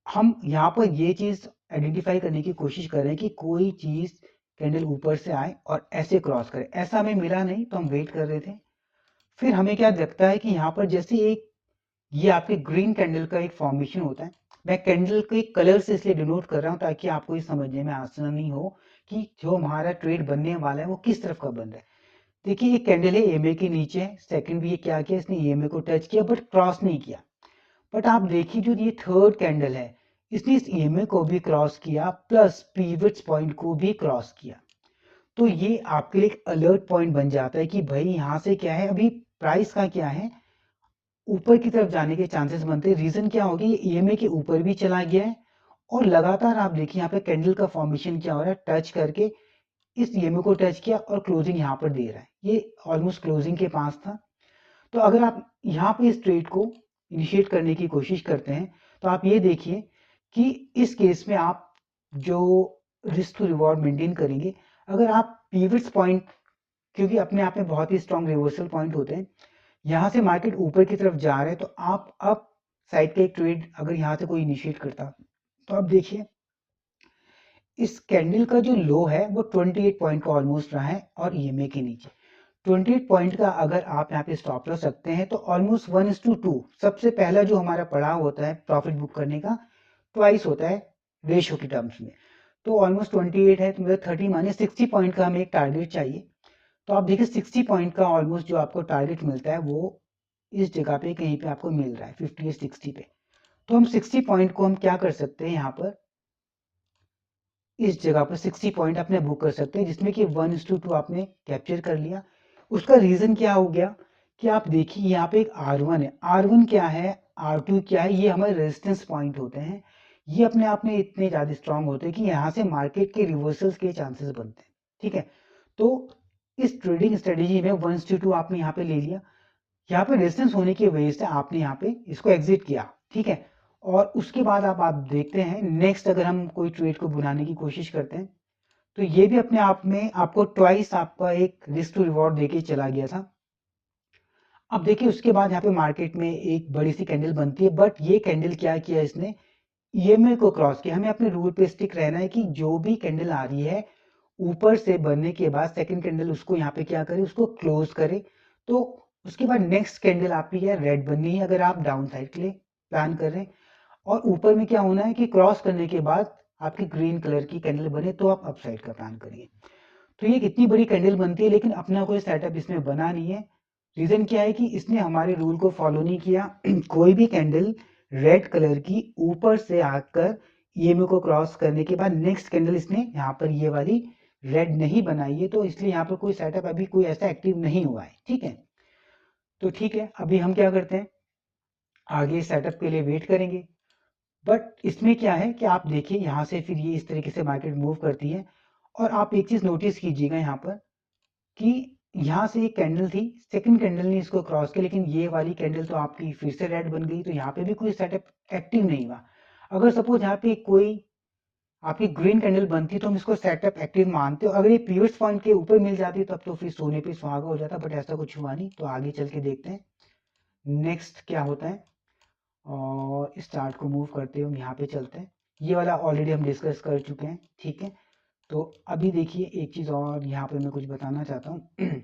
हम यहाँ पर ये चीज आइडेंटिफाई करने की कोशिश कर रहे हैं कि कोई चीज कैंडल ऊपर से आए और ऐसे क्रॉस करे, ऐसा हमें मिला नहीं तो हम वेट कर रहे थे। फिर हमें क्या लगता है कि यहाँ पर जैसे एक ये आपके ग्रीन कैंडल का एक फॉर्मेशन होता है, मैं कैंडल के कलर से इसलिए डिनोट कर रहा हूँ ताकि आपको ये समझने में आसानी हो कि जो हमारा ट्रेड बनने वाला है वो किस तरफ का बन रहा है। देखिए ये कैंडल है ईएमए के नीचे है, सेकंड भी ये क्या किया, इसने ईएमए को टच किया बट क्रॉस नहीं किया। बट आप देखिए जो ये थर्ड कैंडल है, इसने इस ईएमए को भी क्रॉस किया प्लस पीवट्स पॉइंट को भी क्रॉस किया। तो ये आपके लिए एक अलर्ट पॉइंट बन जाता है कि भाई यहाँ से क्या है, अभी प्राइस का क्या है, ऊपर की तरफ जाने के चांसेस बनते हैं। रीजन क्या होगी, ये ईएमए के ऊपर भी चला गया है और लगातार आप देखिए यहाँ पे कैंडल का फॉर्मेशन क्या हो रहा है, टच करके इस ईएमए को टच किया और क्लोजिंग यहाँ पर दे रहा है, ये ऑलमोस्ट क्लोजिंग के पास था। तो अगर आप यहाँ पे इस ट्रेड को इनिशिएट करने की कोशिश करते हैं तो आप ये देखिए कि इस केस में आप जो रिस्क टू रिवॉर्ड मेंटेन करेंगे, अगर आप पीवट्स पॉइंट, क्योंकि अपने आप में बहुत ही स्ट्रॉन्ग रिवर्सल पॉइंट होते हैं, यहाँ से मार्केट ऊपर की तरफ जा रहे हैं तो आप अब साइड का एक ट्रेड अगर यहाँ से कोई इनिशिएट करता, तो आप देखिए इस कैंडल का जो लो है वो 28 पॉइंट का ऑलमोस्ट रहा है और ईएमए के नीचे 28 पॉइंट का अगर आप यहाँ पे स्टॉप लॉस रखते हैं तो ऑलमोस्ट 1:2 सबसे पहला जो हमारा पड़ाव होता है प्रॉफिट बुक करने का ट्वाइस होता है रेशियो की टर्म्स में। तो ऑलमोस्ट 28 है तो मतलब 30 माने 60 पॉइंट का हमें एक टारगेट चाहिए। तो आप देखिए 60 पॉइंट का ऑलमोस्ट जो आपको टारगेट मिलता है वो इस जगह पे कहीं पे आपको मिल रहा है 58-60 पे। तो हम 60 पॉइंट को हम क्या कर सकते हैं यहाँ पर इस जगह पर 60 पॉइंट अपने बुक कर सकते हैं जिसमें कि 1:2 आपने कैप्चर कर लिया। उसका रीजन क्या हो गया कि आप देखिए यहाँ पे एक R1 है, R1 क्या है, R2 क्या है, ये हमारे रेजिस्टेंस पॉइंट होते हैं। ये अपने आप में इतने ज़्यादा स्ट्रांग होते हैं कि यहाँ से मार्केट के रिवर्सल्स के चांसेस बनते हैं। ठीक है, तो इस ट्रेडिंग स्ट्रेटेजी में 1:2 आपने यहाँ पे ले लिया, यहाँ पे रेजिस्टेंस होने की वजह से आपने यहाँ पे इसको एग्जिट किया। ठीक है, और उसके बाद आप देखते हैं नेक्स्ट अगर हम कोई ट्रेड को बनाने की कोशिश करते हैं तो ये भी अपने आप में आपको ट्वाइस आपका एक रिस्क टू रिवॉर्ड देके चला गया था। अब देखिए उसके बाद यहाँ पे मार्केट में एक बड़ी सी कैंडल बनती है, बट ये कैंडल क्या किया इसने, ईएमए को क्रॉस किया। हमें अपने रूल पे स्टिक रहना है कि जो भी कैंडल आ रही है ऊपर से बनने के बाद सेकंड कैंडल उसको यहाँ पे क्या करे, उसको क्लोज करे। तो उसके बाद नेक्स्ट कैंडल आपकी है रेड बननी है अगर आप डाउन साइड के लिए प्लान कर रहे हैं, और ऊपर में क्या होना है कि क्रॉस करने के बाद आपकी ग्रीन कलर की कैंडल बने तो आप अपसाइड का प्लान करिए। तो ये कितनी बड़ी कैंडल बनती है लेकिन अपना कोई सेटअप इसमें बना नहीं है। रीजन क्या है कि इसने हमारे रूल को फॉलो नहीं किया। कोई भी कैंडल रेड कलर की ऊपर से आकर ईएमए को क्रॉस करने के बाद नेक्स्ट कैंडल इसने यहाँ पर ये वाली रेड नहीं बनाई है, तो इसलिए यहाँ पर कोई सेटअप अभी कोई ऐसा एक्टिव नहीं हुआ है। ठीक है, तो ठीक है, अभी हम क्या करते हैं आगे सेटअप के लिए वेट करेंगे। बट इसमें क्या है कि आप देखिए यहाँ से फिर ये इस तरीके से मार्केट मूव करती है, और आप एक चीज नोटिस कीजिएगा यहाँ पर कि यहाँ से एक कैंडल थी, सेकंड कैंडल ने इसको क्रॉस किया, लेकिन ये वाली कैंडल तो आपकी फिर से रेड बन गई, तो यहाँ पे भी कोई सेटअप एक्टिव नहीं हुआ। अगर सपोज यहाँ पे कोई आपकी ग्रीन कैंडल बनती तो हम इसको सेटअप एक्टिव मानते हो, अगर ये पिवट पॉइंट के ऊपर मिल जाती तब तो फिर सोने पे सुहागा हो जाता, बट ऐसा कुछ हुआ नहीं। तो आगे चल के देखते हैं नेक्स्ट क्या होता है, और इस चार्ट को मूव करते हुए हम यहाँ पे चलते हैं। ये वाला ऑलरेडी हम डिस्कस कर चुके हैं। ठीक है, तो अभी देखिए एक चीज और यहाँ पे मैं कुछ बताना चाहता हूँ।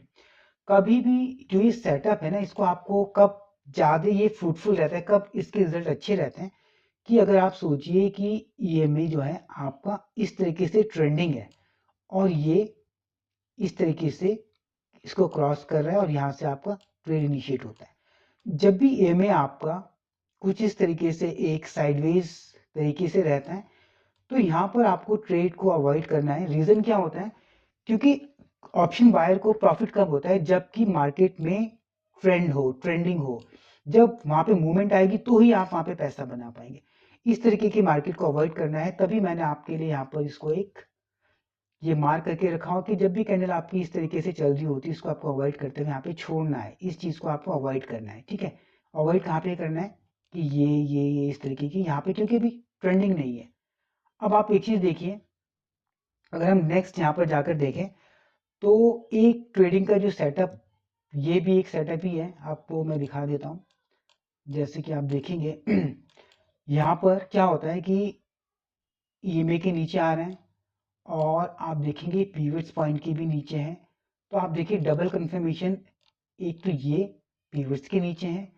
कभी भी जो ये सेटअप है ना, इसको आपको कब ज्यादा ये फ्रूटफुल रहता है, कब इसके रिजल्ट अच्छे रहते हैं, कि अगर आप सोचिए कि ईएमए जो है आपका इस तरीके से ट्रेंडिंग है और ये इस तरीके से इसको क्रॉस कर रहा है और यहाँ से आपका ट्रेड इनिशिएट होता है। जब भी ईएमए आपका कुछ इस तरीके से एक साइडवेज तरीके से रहता है तो यहाँ पर आपको ट्रेड को अवॉइड करना है। रीजन क्या होता है, क्योंकि ऑप्शन बायर को प्रॉफिट कब होता है, जबकि मार्केट में ट्रेंडिंग हो, जब वहां पे मूवमेंट आएगी तो ही आप वहां पे पैसा बना पाएंगे। इस तरीके की मार्केट को अवॉइड करना है, तभी मैंने आपके लिए यहाँ पर इसको एक ये मार्क करके रखा हो कि जब भी कैंडल आपकी इस तरीके से चल रही होती है इसको आपको अवॉइड करते हुए यहाँ पे छोड़ना है, इस चीज को आपको अवॉइड करना है। ठीक है, अवॉइड कहाँ पे करना है कि ये इस तरीके की यहाँ पे, क्योंकि अभी ट्रेंडिंग नहीं है। अब आप एक चीज देखिए, अगर हम नेक्स्ट यहाँ पर जाकर देखें तो एक ट्रेडिंग का जो सेटअप, ये भी एक सेटअप ही है, आपको मैं दिखा देता हूँ। जैसे कि आप देखेंगे यहाँ पर क्या होता है कि ईएमए के नीचे आ रहे हैं और आप देखेंगे पीवट्स पॉइंट के भी नीचे हैं। तो आप देखिए डबल कंफर्मेशन, एक तो ये पीवट्स के नीचे है,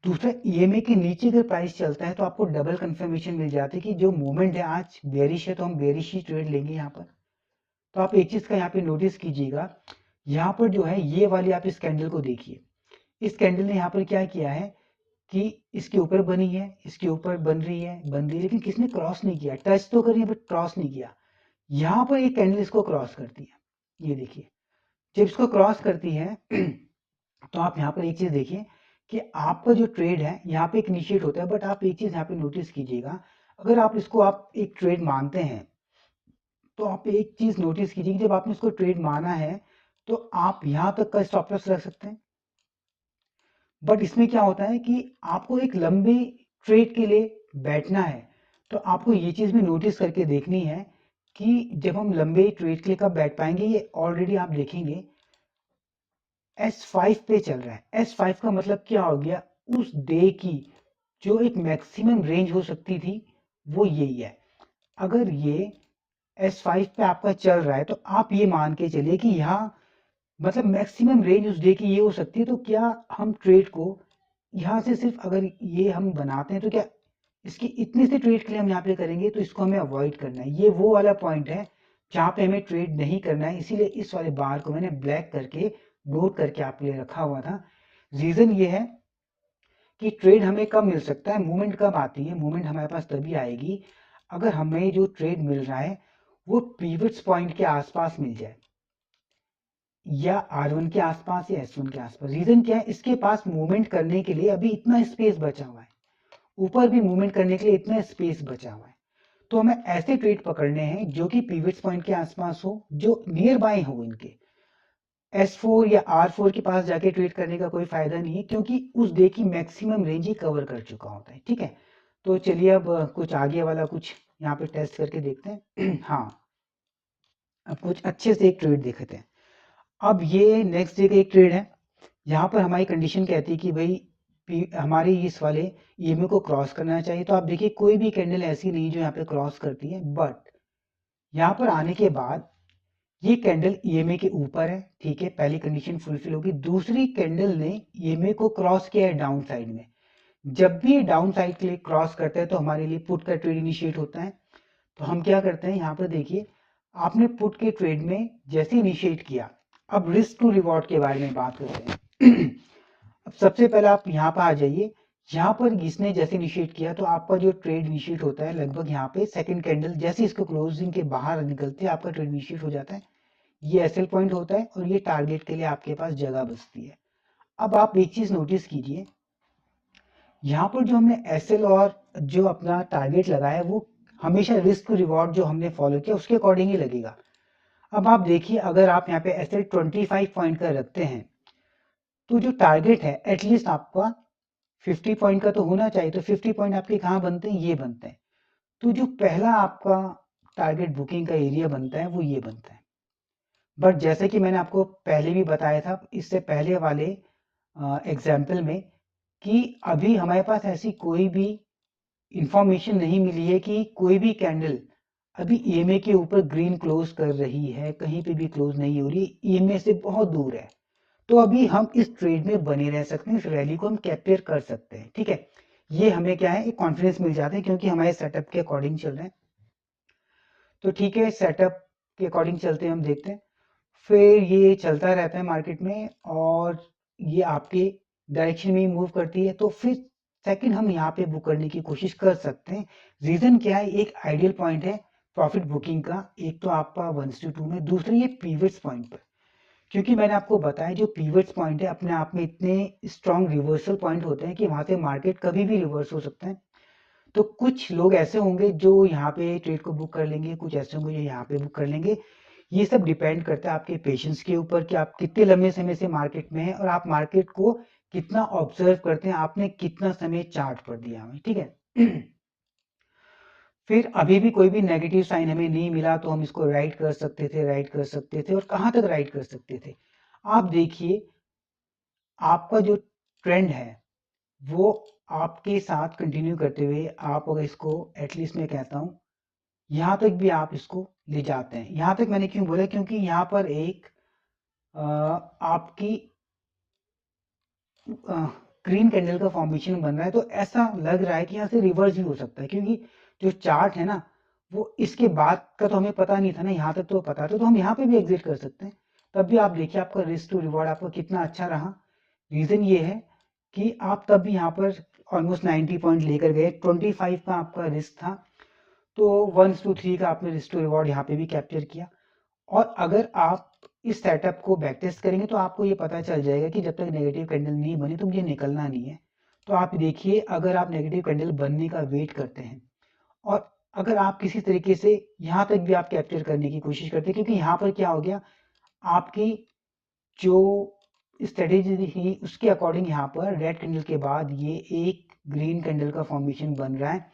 दूसरा ईएमए के नीचे अगर प्राइस चलता है तो आपको डबल कंफर्मेशन मिल जाती है कि जो मूवमेंट है आज बेरिश है तो हम बेरिश ही ट्रेड लेंगे यहाँ पर। तो आप एक चीज का यहाँ पे नोटिस कीजिएगा, यहाँ पर जो है ये वाली आप इस कैंडल को देखिए, इस कैंडल ने यहाँ पर क्या किया है कि इसके ऊपर बनी है, इसके ऊपर बन रही है, लेकिन किसने क्रॉस नहीं किया, टच तो करी है बट क्रॉस नहीं किया। यहाँ पर एक कैंडल इसको क्रॉस करती है, ये देखिए जब इसको क्रॉस करती है तो आप यहाँ पर एक चीज देखिए कि आपका जो ट्रेड है यहाँ पे एक इनिशिएट होता है, बट आप एक चीज यहाँ पे नोटिस कीजिएगा, अगर आप इसको आप एक ट्रेड मानते हैं तो आप एक चीज नोटिस कीजिए कि जब आपने इसको ट्रेड माना है तो आप यहाँ तक का स्टॉप लॉस रख सकते हैं। बट इसमें क्या होता है कि आपको एक लंबी ट्रेड के लिए बैठना है, तो आपको ये चीज भी नोटिस करके देखनी है कि जब हम लंबे ट्रेड के लिए कब बैठ पाएंगे। ये ऑलरेडी आप देखेंगे S5 पे चल रहा है। S5 का मतलब क्या हो गया, उस डे की जो एक मैक्सिमम रेंज हो सकती थी वो यही है। अगर ये S5 पे आपका चल रहा है तो आप ये मान के चलिए कि यहाँ मतलब मैक्सिमम रेंज उस डे की ये हो सकती है। तो क्या हम ट्रेड को यहाँ से सिर्फ अगर ये हम बनाते हैं तो क्या इसकी इतने से ट्रेड के लिए हम यहाँ पे करेंगे? तो इसको हमें अवॉइड करना है। ये वो वाला पॉइंट है जहाँ पे हमें ट्रेड नहीं करना है, इसीलिए इस वाले बार को मैंने ब्लैक करके नोट करके आपके लिए रखा हुआ था। रीजन ये है कि ट्रेड हमें कब मिल सकता है, मूवमेंट कब आती है। मूवमेंट हमारे पास तभी आएगी अगर हमें जो ट्रेड मिल रहा है वो पिवट्स पॉइंट के आसपास मिल जाए, या R1 के आसपास या S1 के आसपास। रीजन क्या है, इसके पास मूवमेंट करने के लिए अभी इतना स्पेस बचा हुआ है, ऊपर भी मूवमेंट करने के लिए इतना स्पेस बचा हुआ है। तो हमें ऐसे ट्रेड पकड़ने हैं जो कि पिवट्स पॉइंट के आसपास हो, जो नियर बाय हो इनके। S4 या R4 के पास जाके ट्रेड करने का कोई फायदा नहीं है, क्योंकि उस डे की मैक्सिमम रेंज ही कवर कर चुका होता है। ठीक है, तो चलिए अब कुछ आगे वाला कुछ यहाँ पे टेस्ट करके देखते हैं। हाँ, अब कुछ अच्छे से एक ट्रेड देखते हैं। अब ये नेक्स्ट डे का एक ट्रेड है। यहाँ पर हमारी कंडीशन कहती है कि भाई हमारे इस वाले ईएमए को क्रॉस करना चाहिए। तो आप देखिए कोई भी कैंडल ऐसी नहीं जो यहाँ पे क्रॉस करती है, बट यहाँ पर आने के बाद ये कैंडल ईएमए के ऊपर है। ठीक है, पहली कंडीशन फुलफिल होगी। दूसरी कैंडल ने ईएमए को क्रॉस किया है डाउन साइड में। जब भी ये डाउन साइड के लिए क्रॉस करता है तो हमारे लिए पुट का ट्रेड इनिशिएट होता है। तो हम क्या करते हैं, यहाँ पर देखिए आपने पुट के ट्रेड में जैसे इनिशिएट किया। अब रिस्क टू रिवॉर्ड के बारे में बात करते हैं। अब सबसे पहले आप यहाँ पर आ जाइए। यहाँ पर इसने जैसे इनिशिएट किया तो आपका जो ट्रेड इनिशिएट होता है लगभग यहाँ पे सेकंड कैंडल जैसे इसको क्लोजिंग के बाहर निकलते हैं आपका ट्रेड इनिशिएट हो जाता है। ये एसएल पॉइंट होता है और ये टारगेट के लिए आपके पास जगह बचती है। अब आप एक चीज नोटिस कीजिए, यहाँ पर जो हमने एसएल और जो अपना टारगेट लगाया है वो हमेशा रिस्क रिवॉर्ड जो हमने फॉलो किया उसके अकॉर्डिंग ही लगेगा। अब आप देखिए अगर आप यहाँ पे एसएल 25 पॉइंट का रखते हैं तो जो टारगेट है एटलीस्ट आपका 50 पॉइंट का तो होना चाहिए। तो 50 पॉइंट आपके कहाँ बनते हैं, ये बनते हैं। तो जो पहला आपका टारगेट बुकिंग का एरिया बनता है वो ये बनता है। बट जैसे कि मैंने आपको पहले भी बताया था इससे पहले वाले एग्जाम्पल में कि अभी हमारे पास ऐसी कोई भी इंफॉर्मेशन नहीं मिली है कि कोई भी कैंडल अभी ईएमए के ऊपर ग्रीन क्लोज कर रही है। कहीं पे भी क्लोज नहीं हो रही, ईएमए से बहुत दूर है। तो अभी हम इस ट्रेड में बने रह सकते हैं, इस रैली को हम कैप्चर कर सकते हैं। ठीक है, ये हमें क्या है एक कॉन्फिडेंस मिल जाता है क्योंकि हमारे सेटअप के अकॉर्डिंग चल रहे हैं। तो ठीक है, सेटअप के अकॉर्डिंग चलते हैं, हम देखते हैं। फिर ये चलता रहता है मार्केट में और ये आपके डायरेक्शन में ही मूव करती है। तो फिर सेकंड हम यहाँ पे बुक करने की कोशिश कर सकते हैं। रीजन क्या है, एक आइडियल पॉइंट है प्रॉफिट बुकिंग का। एक तो आपका 1:2 में, दूसरी ये पीवट्स पॉइंट पर। क्योंकि मैंने आपको बताया जो पीवट्स पॉइंट है अपने आप में इतने स्ट्रॉन्ग रिवर्सल पॉइंट होते हैं कि वहां से मार्केट कभी भी रिवर्स हो सकता है। तो कुछ लोग ऐसे होंगे जो यहाँ पे ट्रेड को बुक कर लेंगे, कुछ ऐसे होंगे जो यहाँ पे बुक कर लेंगे। ये सब डिपेंड करता है आपके पेशेंस के ऊपर कि आप कितने लंबे समय से मार्केट में हैं और आप मार्केट को कितना ऑब्जर्व करते हैं, आपने कितना समय चार्ट पर दिया हमें। ठीक है। फिर अभी भी कोई भी नेगेटिव साइन हमें नहीं मिला तो हम इसको राइट कर सकते थे, राइट कर सकते थे। और कहाँ तक राइट कर सकते थे, आप देखिए आपका जो ट्रेंड है वो आपके साथ कंटिन्यू करते हुए आप अगर इसको एटलीस्ट मैं कहता हूँ यहाँ तक भी आप इसको ले जाते हैं। यहाँ तक मैंने क्यों बोला, क्योंकि यहाँ पर एक आपकी ग्रीन कैंडल का फॉर्मेशन बन रहा है। तो ऐसा लग रहा है कि यहाँ से रिवर्स भी हो सकता है, क्योंकि जो चार्ट है ना वो इसके बाद का तो हमें पता नहीं था ना, यहाँ तक तो पता था। तो हम यहाँ पे भी एग्जिट कर सकते हैं। तब भी आप देखिए आपका रिस्क टू रिवॉर्ड आपका कितना अच्छा रहा। रीजन ये है कि आप तब भी यहाँ पर ऑलमोस्ट 90 पॉइंट लेकर गए, 25 का आपका रिस्क था। तो 1:3 का आपने रिस्क टू रिवॉर्ड यहाँ पे भी कैप्चर किया। और अगर आप इस सेटअप को बैक टेस्ट करेंगे तो आपको ये पता चल जाएगा कि जब तक नेगेटिव कैंडल नहीं बनी तो मुझे निकलना नहीं है। तो आप देखिए अगर आप नेगेटिव कैंडल बनने का वेट करते हैं और अगर आप किसी तरीके से यहाँ तक भी आप कैप्चर करने की कोशिश करते हैं, क्योंकि यहाँ पर क्या हो गया आपकी जो स्ट्रेटेजी थी उसके अकॉर्डिंग यहाँ पर रेड कैंडल के बाद ये एक ग्रीन कैंडल का फॉर्मेशन बन रहा है।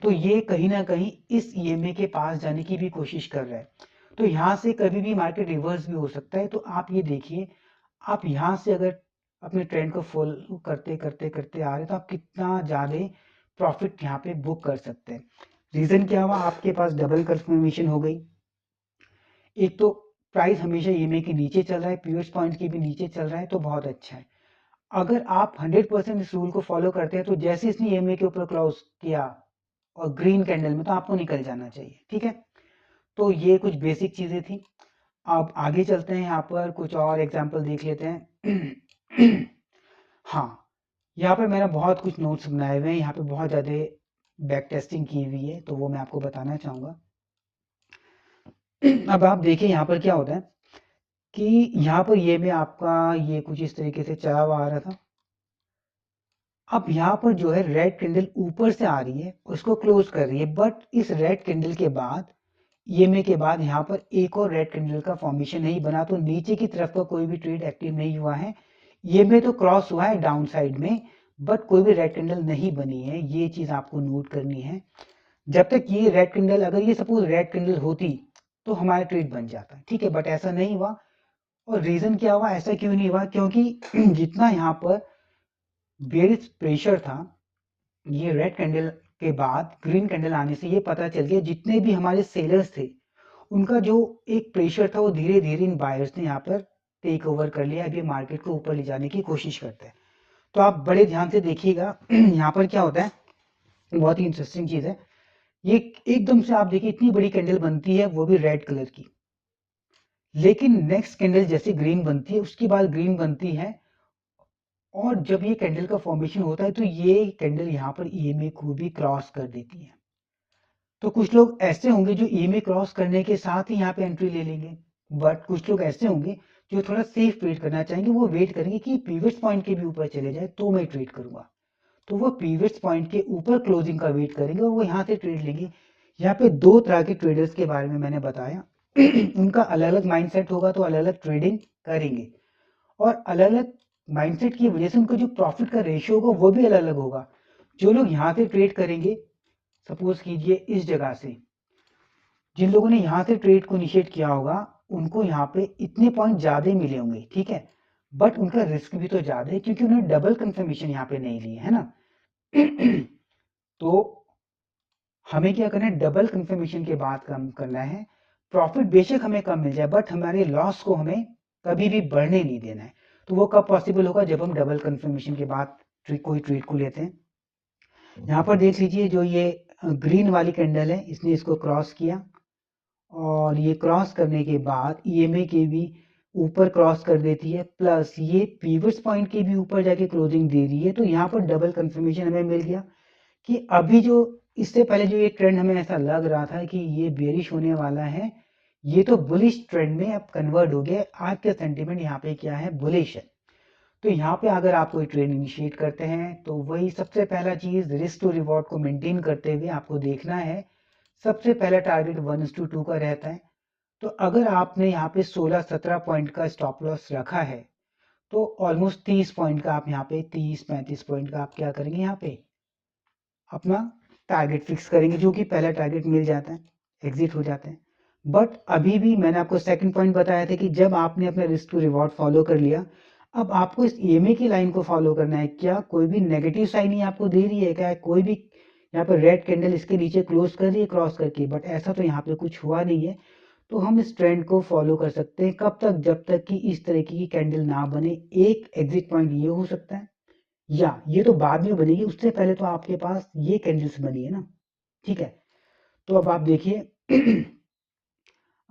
तो ये कहीं ना कहीं इस ईएमए के पास जाने की भी कोशिश कर रहा है। तो यहाँ से कभी भी मार्केट रिवर्स भी हो सकता है। तो आप ये देखिए आप यहाँ से अगर अपने ट्रेंड को फॉलो करते करते करते आ रहे तो आप कितना ज़्यादा प्रॉफिट यहाँ पे बुक कर सकते हैं। रीजन क्या हुआ, आपके पास डबल कंफर्मेशन हो गई। एक तो प्राइस हमेशा ईएमए के नीचे चल रहा है, पीवीएस पॉइंट के भी नीचे चल रहा है, तो बहुत अच्छा है। अगर आप 100% इस रूल को फॉलो करते हैं तो जैसे इसने ईएमए के ऊपर क्लोज किया और ग्रीन कैंडल में, तो आपको निकल जाना चाहिए। ठीक है, तो ये कुछ बेसिक चीजें थी। अब आगे चलते हैं, यहाँ पर कुछ और एग्जांपल देख लेते हैं। हाँ, यहाँ पर मैंने बहुत कुछ नोट्स बनाए हुए हैं, यहाँ पे बहुत ज़्यादा बैक टेस्टिंग की हुई है, तो वो मैं आपको बताना चाहूँगा। अब आप देखिए यहाँ पर क्या होता है कि यहाँ पर ये में आपका ये कुछ इस तरीके से चला हुआ आ रहा था। अब यहाँ पर जो है रेड कैंडल ऊपर से आ रही है, उसको क्लोज कर रही है, बट इस रेड कैंडल के बाद ईएमए के बाद यहाँ पर एक और रेड कैंडल का फॉर्मेशन नहीं बना, तो नीचे की तरफ का कोई भी ट्रेड एक्टिव नहीं हुआ है। ईएमए तो क्रॉस हुआ है डाउन साइड में, बट कोई भी रेड कैंडल नहीं बनी है, ये चीज आपको नोट करनी है। जब तक ये रेड कैंडल, अगर ये सपोज रेड कैंडल होती तो हमारा ट्रेड बन जाता, ठीक है, बट ऐसा नहीं हुआ। और रीजन क्या हुआ, ऐसा क्यों नहीं हुआ, क्योंकि जितना यहाँ पर बेयरिश प्रेशर था, ये रेड कैंडल के बाद ग्रीन कैंडल आने से ये पता चल गया, जितने भी हमारे सेलर्स थे उनका जो एक प्रेशर था वो धीरे धीरे इन बायर्स ने यहाँ पर टेक ओवर कर लिया। अभी मार्केट को ऊपर ले जाने की कोशिश करते हैं। तो आप बड़े ध्यान से देखिएगा। यहाँ पर क्या होता है, बहुत ही इंटरेस्टिंग चीज है। ये एकदम से आप देखिए इतनी बड़ी कैंडल बनती है, वो भी रेड कलर की, लेकिन नेक्स्ट कैंडल जैसे ग्रीन बनती है, उसके बाद ग्रीन बनती है, और जब ये कैंडल का फॉर्मेशन होता है तो ये कैंडल यहाँ पर ईएमए को भी क्रॉस कर देती है। तो कुछ लोग ऐसे होंगे जो ईएमए क्रॉस करने के साथ ही यहाँ पे एंट्री ले लेंगे, बट कुछ लोग ऐसे होंगे जो थोड़ा सेफ ट्रेड करना चाहेंगे, वो वेट करेंगे कि पीवियस पॉइंट के भी ऊपर चले जाए तो मैं ट्रेड करूंगा। तो वो पीवियस पॉइंट के ऊपर क्लोजिंग का वेट करेंगे और वो यहाँ से ट्रेड लेंगे। यहाँ पे दो तरह के ट्रेडर्स के बारे में मैंने बताया। उनका अलग अलग माइंडसेट होगा तो अलग अलग ट्रेडिंग करेंगे, और अलग अलग माइंडसेट की वजह से उनका जो प्रॉफिट का रेशियो होगा वो भी अलग अलग होगा। जो लोग यहाँ से ट्रेड करेंगे, सपोज कीजिए इस जगह से, जिन लोगों ने यहाँ से ट्रेड को इनिशिएट किया होगा उनको यहाँ पे इतने पॉइंट ज्यादा मिले होंगे, ठीक है, बट उनका रिस्क भी तो ज्यादा है क्योंकि उन्होंने डबल कंफर्मेशन यहाँ पे नहीं ली है ना। तो हमें क्या करना है, डबल कंफर्मेशन के बाद कम करना है। प्रॉफिट बेशक हमें कम मिल जाए, बट हमारे लॉस को हमें कभी भी बढ़ने नहीं देना है। तो वो कब पॉसिबल होगा, जब हम डबल कंफर्मेशन के बाद कोई ट्रेड को लेते हैं। यहाँ पर देख लीजिए, जो ये ग्रीन वाली कैंडल है, इसने इसको क्रॉस किया, और ये क्रॉस करने के बाद ईएमए के भी ऊपर क्रॉस कर देती है, प्लस ये पीवियस पॉइंट के भी ऊपर जाके क्लोजिंग दे रही है। तो यहाँ पर डबल कंफर्मेशन हमें मिल गया कि अभी जो इससे पहले जो ये ट्रेंड हमें ऐसा लग रहा था कि ये बेरिश होने वाला है, ये तो बुलिश ट्रेंड में अब कन्वर्ट हो गया। आज का सेंटीमेंट यहाँ पे क्या है, बुलिश है। तो यहाँ पे अगर आप कोई ट्रेड इनिशिएट करते हैं तो वही सबसे पहला चीज, रिस्क टू रिवॉर्ड को मेंटेन करते हुए आपको देखना है। सबसे पहला टारगेट 1:2 का रहता है। तो अगर आपने यहाँ पे 16-17 पॉइंट का स्टॉप लॉस रखा है, तो ऑलमोस्ट 30 पॉइंट का आप यहाँ पे 30-35 पॉइंट का आप क्या करेंगे, यहाँ पे अपना टारगेट फिक्स करेंगे, जो कि पहला टारगेट मिल जाता है, एग्जिट हो जाते हैं। बट अभी भी मैंने आपको सेकंड पॉइंट बताया था कि जब आपने अपना रिस्क टू रिवॉर्ड फॉलो कर लिया, अब आपको इस ईएमए की लाइन को फॉलो करना है। क्या कोई भी नेगेटिव साइन ही आपको दे रही है, क्या कोई भी यहाँ पर रेड कैंडल इसके नीचे क्लोज कर रही है क्रॉस करके, बट ऐसा तो यहाँ पे कुछ हुआ नहीं है। तो हम इस ट्रेंड को फॉलो कर सकते हैं, कब तक, जब तक कि इस तरीके की कैंडल ना बने। एक एग्जिट पॉइंट ये हो सकता है, या ये तो बाद में बनेगी, उससे पहले तो आपके पास ये कैंडल्स बनी है ना, ठीक है। तो अब आप देखिए,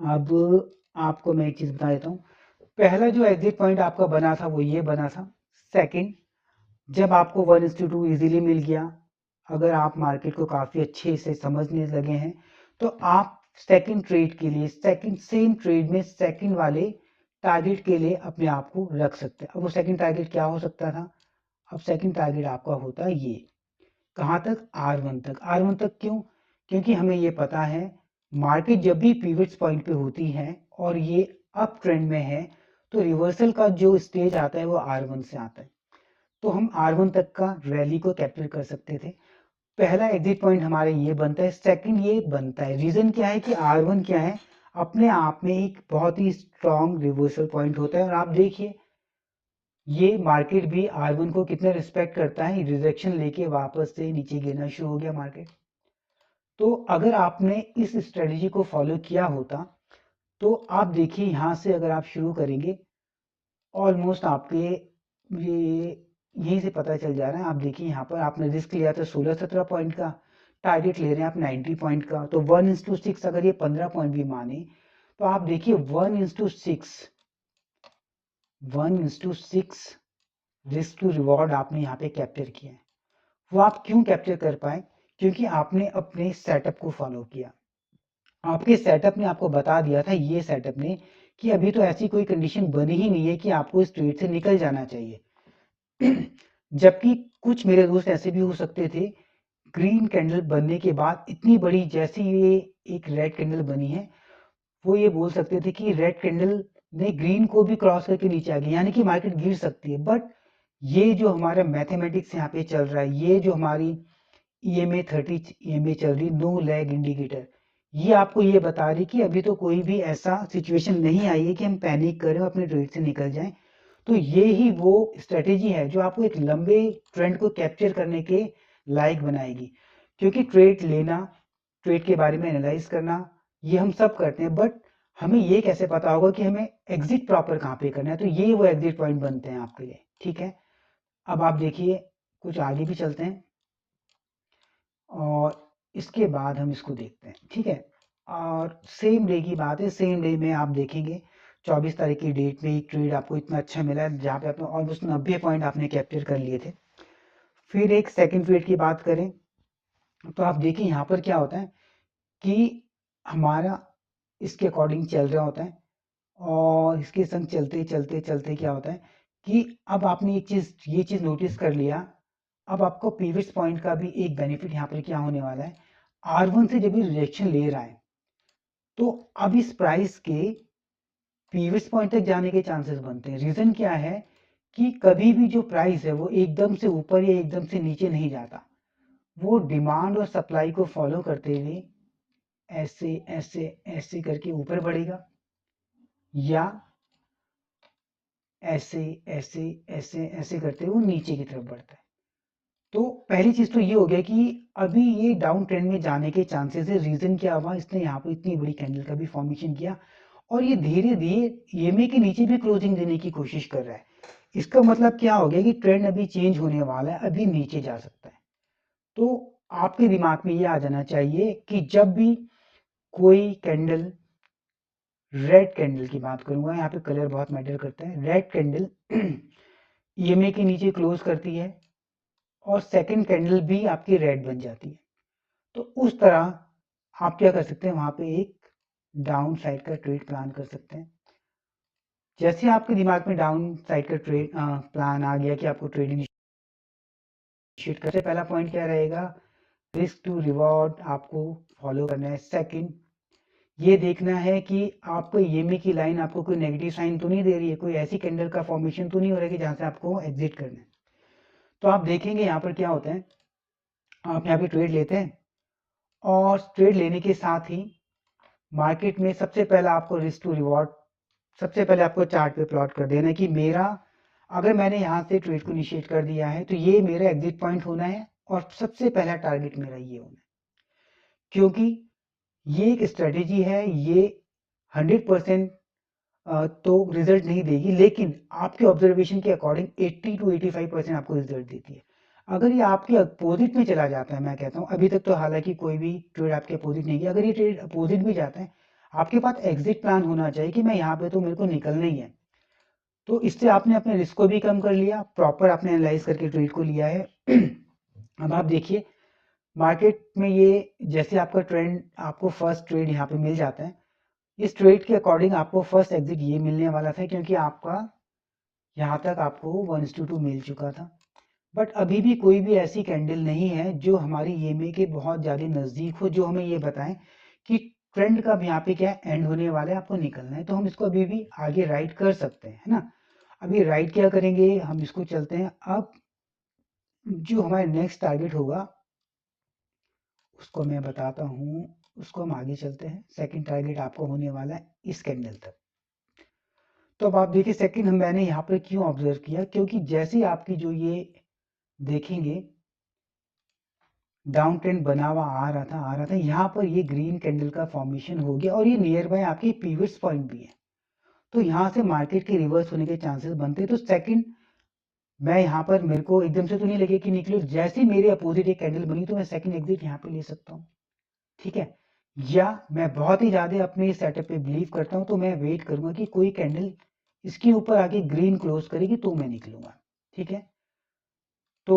अब आपको मैं एक चीज बता देता हूँ। पहला जो एग्जिट पॉइंट आपका बना था वो ये बना था। सेकंड, जब आपको 1:2 इजीली मिल गया, अगर आप मार्केट को काफी अच्छे से समझने लगे हैं, तो आप सेकंड ट्रेड के लिए, सेकंड सेम ट्रेड में सेकंड वाले टारगेट के लिए अपने आप को रख सकते हैं। अब वो सेकंड टारगेट क्या हो सकता था, अब सेकंड टारगेट आपका होता है ये, कहाँ तक, R1 तक। R1 तक क्यों, क्योंकि हमें ये पता है मार्केट जब भी पिवट्स पॉइंट पे होती है और ये अप ट्रेंड में है, तो रिवर्सल का जो स्टेज आता है वो R1 से आता है। तो हम R1 तक का रैली को कैप्चर कर सकते थे। पहला एग्जिट पॉइंट हमारा ये बनता है, सेकंड ये बनता है। रीजन क्या है कि R1 क्या है, अपने आप में एक बहुत ही स्ट्रॉन्ग रिवर्सल पॉइंट होता है। और आप देखिए ये मार्केट भी R1 को कितना रिस्पेक्ट करता है, रिजेक्शन लेके वापस से नीचे गिरना शुरू हो गया मार्केट। तो अगर आपने इस स्ट्रेटेजी को फॉलो किया होता तो आप देखिए यहाँ से अगर आप शुरू करेंगे ऑलमोस्ट आपके ये यहीं से पता चल जा रहा है। आप देखिए यहाँ पर आपने रिस्क लिया था 16-17 पॉइंट का, टारगेट ले रहे हैं आप 90 पॉइंट का, तो 1:6 अगर ये 15 पॉइंट भी माने तो आप देखिए 1:6 रिस्क टू रिवॉर्ड आपने यहाँ पे कैप्चर किया है। वो आप क्यों कैप्चर कर पाए? क्योंकि आपने अपने सेटअप को फॉलो किया। आपके सेटअप ने आपको बता दिया था, ये सेटअप ने, कि अभी तो ऐसी कोई कंडीशन बनी ही नहीं है कि आपको इस ट्रेड से निकल जाना चाहिए। जबकि कुछ मेरे दोस्त ऐसे भी हो सकते थे, ग्रीन कैंडल बनने के बाद इतनी बड़ी जैसी ये एक रेड कैंडल बनी है, वो ये बोल सकते थे कि रेड कैंडल ने ग्रीन को भी क्रॉस करके नीचे आ गई, यानी कि मार्केट गिर सकती है। बट ये जो हमारा मैथमेटिक्स यहाँ पे चल रहा है, ये जो हमारी EMA 30 EMA चल रही, नो लैग इंडिकेटर, ये आपको ये बता रही कि अभी तो कोई भी ऐसा सिचुएशन नहीं आई है कि हम पैनिक करें और अपने ट्रेड से निकल जाएं। तो ये ही वो स्ट्रेटेजी है जो आपको एक लंबे ट्रेंड को कैप्चर करने के लायक बनाएगी। क्योंकि ट्रेड लेना, ट्रेड के बारे में एनालाइज करना, ये हम सब करते हैं, बट हमें ये कैसे पता होगा कि हमें एग्जिट प्रॉपर कहाँ पे करना है? तो ये वो एग्जिट पॉइंट बनते हैं आपके लिए। ठीक है, अब आप देखिए कुछ आगे भी चलते हैं और इसके बाद हम इसको देखते हैं। ठीक है, और सेम डे की बात है, सेम डे में आप देखेंगे 24 तारीख की डेट में एक ट्रेड आपको इतना अच्छा मिला है जहाँ पे आपने ऑलमोस्ट 90 पॉइंट आपने कैप्चर कर लिए थे। फिर एक सेकंड ट्रेड की बात करें तो आप देखिए यहाँ पर क्या होता है कि हमारा इसके अकॉर्डिंग चल रहा होता है और इसके संग चलते चलते चलते क्या होता है कि अब आपने ये चीज़ नोटिस कर लिया। अब आपको पीविट्स पॉइंट का भी एक बेनिफिट यहाँ पर क्या होने वाला है, R1 से जब ये रिजेक्शन ले रहा है तो अब इस प्राइस के पीविट्स पॉइंट तक जाने के चांसेस बनते हैं। रीजन क्या है कि कभी भी जो प्राइस है वो एकदम से ऊपर या एकदम से नीचे नहीं जाता, वो डिमांड और सप्लाई को फॉलो करते हुए ऐसे ऐसे ऐसे करके ऊपर बढ़ेगा या ऐसे ऐसे ऐसे ऐसे करते हुए नीचे की तरफ बढ़ता है। तो पहली चीज तो ये हो गया कि अभी ये डाउन ट्रेंड में जाने के चांसेस है। रीजन क्या हुआ, इसने यहाँ पे इतनी बड़ी कैंडल का भी फॉर्मेशन किया और ये धीरे धीरे EMA के नीचे भी क्लोजिंग देने की कोशिश कर रहा है। इसका मतलब क्या हो गया कि ट्रेंड अभी चेंज होने वाला है, अभी नीचे जा सकता है। तो आपके दिमाग में ये आ जाना चाहिए कि जब भी कोई कैंडल, रेड कैंडल की बात करूंगा, यहाँ पे कलर बहुत मैटर करता है, रेड कैंडल EMA के नीचे क्लोज करती है और सेकंड कैंडल भी आपकी रेड बन जाती है, तो उस तरह आप क्या कर सकते हैं, वहां पे एक डाउन साइड का ट्रेड प्लान कर सकते हैं। जैसे आपके दिमाग में डाउन साइड का ट्रेड प्लान आ गया कि आपको ट्रेड इनिशिएट करते, पहला पॉइंट क्या रहेगा, रिस्क टू रिवॉर्ड आपको फॉलो करना है। सेकंड, ये देखना है कि आपको EMA की लाइन आपको कोई नेगेटिव साइन तो नहीं दे रही है, कोई ऐसी कैंडल का फॉर्मेशन तो नहीं हो रहा है कि जहां से आपको एग्जिट करना है। तो आप देखेंगे यहाँ पर क्या होता है, आप यहाँ पे ट्रेड लेते हैं और ट्रेड लेने के साथ ही मार्केट में सबसे पहला आपको रिस्क टू रिवॉर्ड, सबसे पहले आपको चार्ट पे प्लॉट कर देना है कि मेरा, अगर मैंने यहाँ से ट्रेड को इनिशिएट कर दिया है तो ये मेरा एग्जिट पॉइंट होना है और सबसे पहला टारगेट मेरा ये होना है। क्योंकि ये एक स्ट्रेटेजी है, ये 100% तो रिजल्ट नहीं देगी, लेकिन आपके ऑब्जर्वेशन के अकॉर्डिंग 80 to 85% आपको रिजल्ट देती है। अगर ये आपके अपोजिट में चला जाता है, मैं कहता हूँ अभी तक तो हालांकि कोई भी ट्रेड आपके अपोजिट नहीं गया, अगर ये ट्रेड अपोजिट भी जाता है, आपके पास एग्जिट प्लान होना चाहिए कि मैं यहाँ पे तो मेरे को निकलना ही है। तो इससे आपने अपने रिस्क को भी कम कर लिया, प्रॉपर आपने एनालाइज करके ट्रेड को लिया है। अब आप देखिए मार्केट में ये जैसे आपका ट्रेंड, आपको फर्स्ट ट्रेड यहाँ पे मिल जाता है, इस ट्रेड के अकॉर्डिंग आपको फर्स्ट एग्जिट ये मिलने वाला था क्योंकि आपका यहाँ तक आपको 1:2 मिल चुका था। बट अभी भी कोई भी ऐसी कैंडल नहीं है जो हमारी EMA के बहुत ज़्यादा नज़दीक हो, जो हमें ये बताएं कि ट्रेंड का अब यहाँ पे क्या एंड होने वाला है, आपको निकलना है। तो हम इसको अभी भी आगे राइट कर सकते हैं, है ना। अभी राइट क्या करेंगे, हम इसको चलते हैं। अब जो हमारा नेक्स्ट टारगेट होगा उसको मैं बताता हूँ, उसको हम आगे चलते हैं। सेकंड टारगेट आपको होने वाला है इस कैंडल तक। तो अब आप देखिए सेकंड मैंने यहाँ पर क्यों ऑब्जर्व किया, क्योंकि जैसे ही आपकी जो ये देखेंगे डाउन ट्रेंड बना हुआ आ रहा था यहाँ पर ये ग्रीन कैंडल का फॉर्मेशन हो गया और ये नियर बाय आपके पीविट्स पॉइंट भी है, तो यहाँ से मार्केट के रिवर्स होने के चांसेस बनते हैं। तो सेकंड मैं यहाँ पर मेरे को एकदम से तो नहीं लगे कि निकले, जैसे ही मेरे अपोजिट एक कैंडल बनी तो मैं सेकंड एग्जिट यहाँ पे ले सकता हूँ, ठीक है। या मैं बहुत ही ज्यादा अपने सेटअप पे बिलीव करता हूँ तो मैं वेट करूंगा कि कोई कैंडल इसके ऊपर आके ग्रीन क्लोज करेगी तो मैं निकलूंगा, ठीक है। तो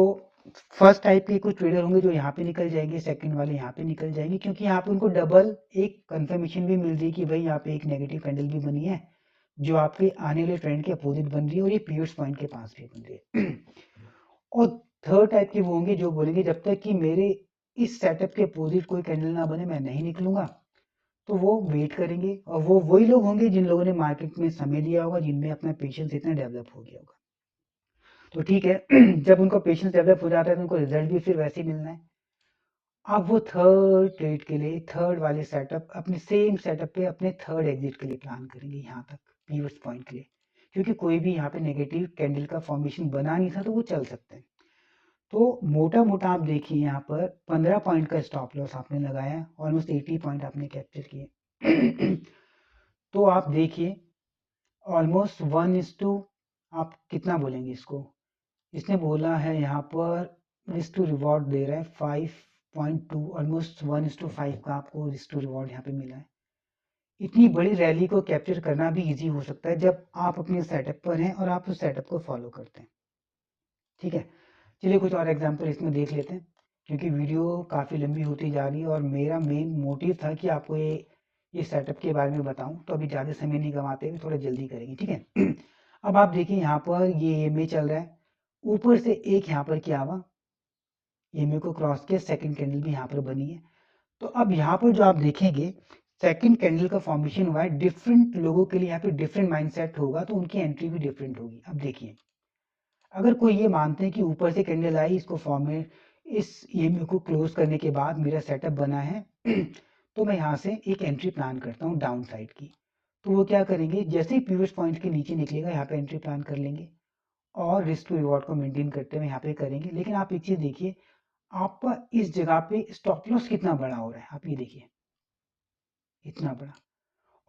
फर्स्ट टाइप के कुछ ट्रेडर होंगे जो यहाँ पे निकल जाएंगे, सेकंड वाले यहाँ पे निकल जाएंगे, क्योंकि यहाँ पे उनको डबल एक कंफर्मेशन भी मिल रही है कि भाई यहाँ पे एक नेगेटिव कैंडल भी बनी है जो आपके आने वाले ट्रेंड के अपोजिट बन रही है और ये पीरियड्स पॉइंट के पास भी बन रही है। और थर्ड टाइप के वो होंगे जो बोलेंगे जब तक कि मेरे इस सेटअप के अपोजिट कोई कैंडल ना बने मैं नहीं निकलूंगा, तो वो वेट करेंगे। और वो वही लोग होंगे जिन लोगों ने मार्केट में समय दिया होगा, जिनमें अपना पेशेंस इतना डेवलप हो गया होगा। तो ठीक है जब उनका पेशेंस डेवलप हो जाता है तो उनको रिजल्ट भी फिर वैसे ही मिलना है। अब वो थर्ड ट्रेड के लिए थर्ड वाले सेटअप अपने सेम सेटअप पे अपने थर्ड एग्जिट के लिए प्लान करेंगे यहाँ तक पीवट पॉइंट के लिए, क्योंकि कोई भी यहाँ पे नेगेटिव कैंडल का फॉर्मेशन बना नहीं था तो वो चल सकते हैं। तो मोटा मोटा आप देखिए यहाँ पर 15 पॉइंट का स्टॉप लॉस आपने लगाया, ऑलमोस्ट 80 पॉइंट आपने कैप्चर किए तो आप देखिए ऑलमोस्ट 1:, आप कितना बोलेंगे इसको, इसने बोला है यहाँ पर रिस्क टू रिवॉर्ड दे रहा है 5.2, ऑलमोस्ट 1:5 का आपको रिस्क टू रिवॉर्ड यहाँ पे मिला है। इतनी बड़ी रैली को कैप्चर करना भी इजी हो सकता है जब आप अपने सेटअप पर हैं और आप उस सेटअप को फॉलो करते हैं, ठीक है। चलिए कुछ और एग्जांपल इसमें देख लेते हैं, क्योंकि वीडियो काफ़ी लंबी होती जा रही है और मेरा मेन मोटिव था कि आपको ये सेटअप के बारे में बताऊं, तो अभी ज़्यादा समय नहीं गंवाते हुए थोड़ा जल्दी करेंगे, ठीक है। अब आप देखिए यहाँ पर ये EMA चल रहा है, ऊपर से एक यहाँ पर क्या हुआ, EMA को क्रॉस किया, सेकंड कैंडल भी यहाँ पर बनी है। तो अब यहाँ पर जो आप देखेंगे सेकंड कैंडल का फॉर्मेशन हुआ है, डिफरेंट लोगों के लिए यहाँ पे डिफरेंट माइंडसेट होगा तो उनकी एंट्री भी डिफरेंट होगी। अब देखिए अगर कोई ये मानते हैं कि ऊपर से कैंडल आई, इसको फॉर्मेट इस EMA को क्लोज करने के बाद मेरा सेटअप बना है तो मैं यहाँ से एक एंट्री प्लान करता हूँ डाउन साइड की, तो वो क्या करेंगे जैसे ही पीवट पॉइंट के नीचे निकलेगा यहाँ पे एंट्री प्लान कर लेंगे और रिस्क टू रिवॉर्ड को मेंटेन करते हुए यहाँ पे करेंगे। लेकिन आप एक चीज देखिए आपका इस जगह पे स्टॉप लॉस कितना बड़ा हो रहा है, आप ये देखिए इतना बड़ा,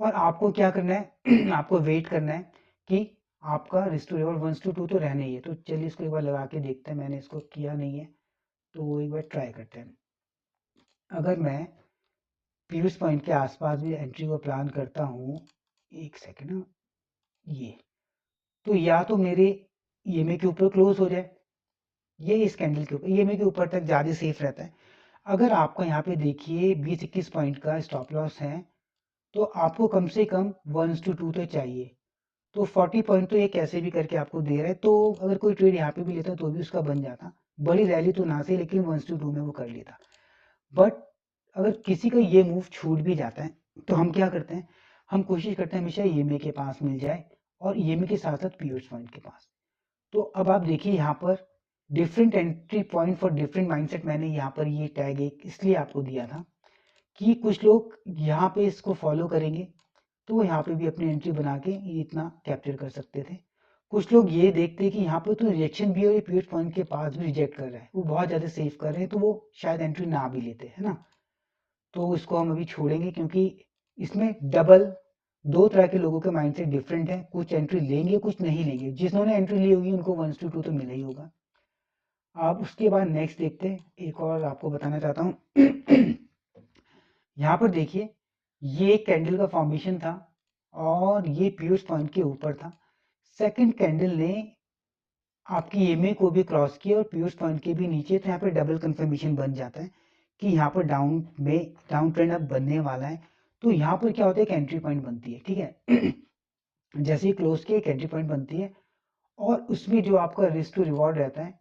और आपको क्या करना है आपको वेट करना है कि आपका रिस्क टू रिवॉर्ड 1:2 तो रहना ही है। तो चलिए इसको एक बार लगा के देखते हैं, मैंने इसको किया नहीं है तो एक बार ट्राई करते हैं। अगर मैं पीवट पॉइंट के आसपास भी एंट्री को प्लान करता हूँ, एक सेकेंड ना, ये तो या तो मेरे EMA के ऊपर क्लोज हो जाए, ये इस कैंडल के ऊपर EMA के ऊपर तक ज़्यादा सेफ रहता है। अगर आपका यहाँ पे देखिए 20-21 पॉइंट का स्टॉप लॉस है तो आपको कम से कम 1:2 तो चाहिए, तो 40 पॉइंट तो ये कैसे भी करके आपको दे रहा है, तो अगर कोई ट्रेड यहाँ पे भी लेता तो भी उसका बन जाता, बड़ी रैली तो ना से लेकिन 1:2 में वो कर लेता। बट अगर किसी का ये मूव छूट भी जाता है तो हम क्या करते हैं, हम कोशिश करते हैं हमेशा EMA के पास मिल जाए और EMA के साथ साथ पीवट पॉइंट के पास। तो अब आप देखिए यहाँ पर different entry point for different mindset, मैंने यहाँ पर ये टैग एक इसलिए आपको दिया था कि कुछ लोग यहाँ पे इसको फॉलो करेंगे तो वो यहाँ पे भी अपनी एंट्री बना के ये इतना कैप्चर कर सकते थे। कुछ लोग ये देखते हैं कि यहाँ पे तो रिजेक्शन भी और ये पीवट पॉइंट के पास भी रिजेक्ट कर रहा है, वो बहुत ज़्यादा सेफ कर रहे हैं तो वो शायद एंट्री ना भी लेते है ना। तो इसको हम अभी छोड़ेंगे क्योंकि इसमें डबल दो तरह के लोगों के माइंडसेट डिफरेंट है, कुछ एंट्री लेंगे कुछ नहीं लेंगे, जिन्होंने एंट्री ली होगी उनको 1:2 तो मिला ही होगा। आप उसके बाद नेक्स्ट देखते हैं, एक और आपको बताना चाहता हूँ यहाँ पर देखिए ये कैंडल का फॉर्मेशन था और ये पीवट पॉइंट के ऊपर था, सेकंड कैंडल ने आपकी EMA को भी क्रॉस किया और पीवट पॉइंट के भी नीचे, तो यहाँ पे डबल कंफर्मेशन बन जाता है कि यहाँ पर डाउन ट्रेंड अब बनने वाला है। तो यहाँ पर क्या होता है एक एंट्री पॉइंट बनती है, ठीक है जैसे ही क्लोज की एक एंट्री पॉइंट बनती है और उसमें जो आपका रिस्क टू रिवॉर्ड रहता है,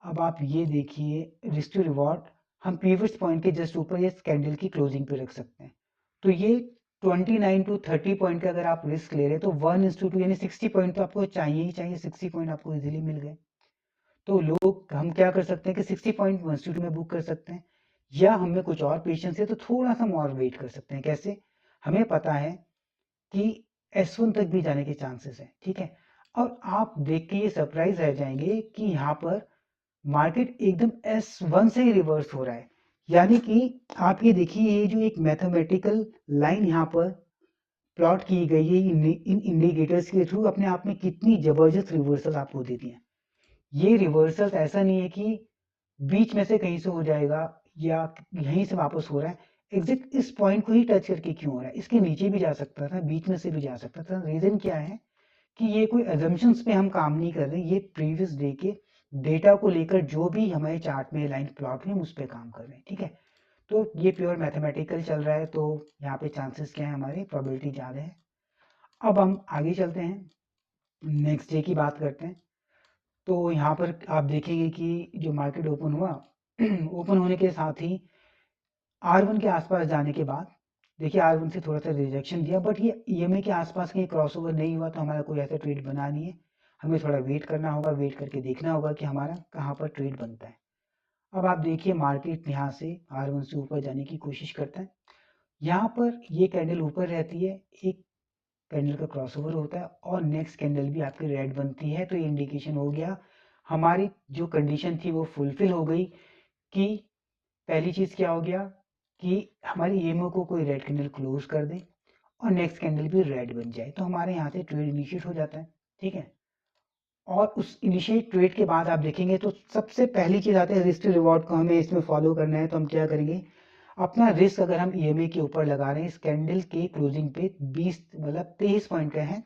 अब आप ये देखिए रिस्क टू रिवॉर्ड हम पीवट पॉइंट के जस्ट ऊपर ये कैंडल की क्लोजिंग पे रख सकते हैं। तो ये 29 to 30 पॉइंट का अगर आप रिस्क ले रहे हैं तो 1:2 यानी 60 पॉइंट तो आपको चाहिए ही चाहिए, 60 पॉइंट आपको इजीली मिल गए। तो लोग हम क्या कर सकते हैं कि 60 पॉइंट 1:2 में बुक कर सकते हैं, या हमें कुछ और पेशेंस है तो थोड़ा सा और वेट कर सकते हैं। कैसे, हमें पता है कि S1 तक भी जाने के चांसेस हैं, ठीक है। और आप देख के ये सरप्राइज रह जाएंगे कि यहाँ पर मार्केट एकदम S1 से ही रिवर्स हो रहा है। यानी कि आप ये देखिए, ये जो एक मैथमेटिकल लाइन यहाँ पर प्लॉट की गई है इन इंडिकेटर्स के थ्रू, अपने आप में कितनी जबरदस्त रिवर्सल आपको देती है। ये रिवर्सल ऐसा नहीं है कि बीच में से कहीं से हो जाएगा या यहीं से वापस हो रहा है, एग्जैक्ट इस पॉइंट को ही टच करके क्यों हो रहा है। इसके नीचे भी जा सकता था, बीच में से भी जा सकता था। रीजन क्या है कि ये कोई अजम्पशंस पे हम काम नहीं कर रहे, ये प्रीवियस डे के डेटा को लेकर जो भी हमारे चार्ट में लाइन प्लॉट में उस पर काम कर रहे हैं, ठीक है। तो ये प्योर मैथमेटिकल चल रहा है, तो यहाँ पे चांसेस क्या है, हमारे प्रोबेबिलिटी ज़्यादा है। अब हम आगे चलते हैं, नेक्स्ट डे की बात करते हैं। तो यहाँ पर आप देखेंगे कि जो मार्केट ओपन हुआ ओपन होने के साथ ही R1 के आसपास जाने के बाद देखिए R1 से थोड़ा सा रिजेक्शन दिया, बट ये EMA के आसपास कहीं क्रॉसओवर नहीं हुआ, तो हमारा कोई ऐसा ट्रेड बना नहीं है। हमें थोड़ा वेट करना होगा, वेट करके देखना होगा कि हमारा कहाँ पर ट्रेड बनता है। अब आप देखिए मार्केट यहाँ से R1 से ऊपर जाने की कोशिश करता है। यहाँ पर ये कैंडल ऊपर रहती है, एक कैंडल का क्रॉसओवर होता है और नेक्स्ट कैंडल भी आपकी रेड बनती है, तो ये इंडिकेशन हो गया हमारी जो कंडीशन थी वो फुलफिल हो गई कि पहली चीज़ क्या हो गया कि हमारी ईएमओ को कोई रेड कैंडल क्लोज कर दे और नेक्स्ट कैंडल भी रेड बन जाए, तो हमारे यहाँ से ट्रेड इनिशिएट हो जाता है, ठीक है। और उस इनिशिएट ट्रेड के बाद आप देखेंगे तो सबसे पहली चीज़ आती है रिस्क रिवॉर्ड को हमें इसमें फॉलो करना है। तो हम क्या करेंगे, अपना रिस्क अगर हम ईएमए के ऊपर लगा रहे हैं, इस कैंडल के क्लोजिंग पे 20 मतलब 23 पॉइंट का है,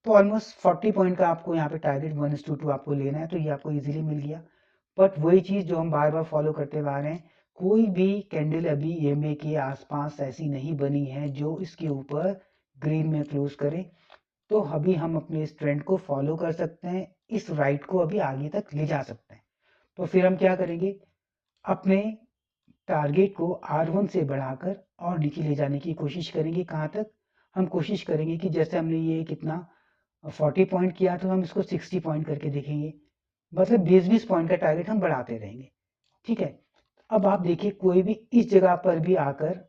तो ऑलमोस्ट 40 पॉइंट का आपको यहाँ पे टारगेट 1:2 आपको लेना है, तो ये आपको इजीली मिल गया। बट वही चीज़ जो हम बार बार फॉलो करते आ रहे हैं, कोई भी कैंडल अभी ईएमए के आसपास ऐसी नहीं बनी है जो इसके ऊपर ग्रीन में क्लोज करे, तो अभी हम अपने इस ट्रेंड को फॉलो कर सकते हैं, इस राइट को अभी आगे तक ले जा सकते हैं। तो फिर हम क्या करेंगे, अपने टारगेट को R1 से बढ़ाकर और नीचे ले जाने की कोशिश करेंगे। कहाँ तक, हम कोशिश करेंगे कि जैसे हमने ये कितना 40 पॉइंट किया, तो हम इसको 60 पॉइंट करके देखेंगे, मतलब 20-20 पॉइंट का टारगेट हम बढ़ाते रहेंगे, ठीक है। अब आप देखिए कोई भी इस जगह पर भी आकर,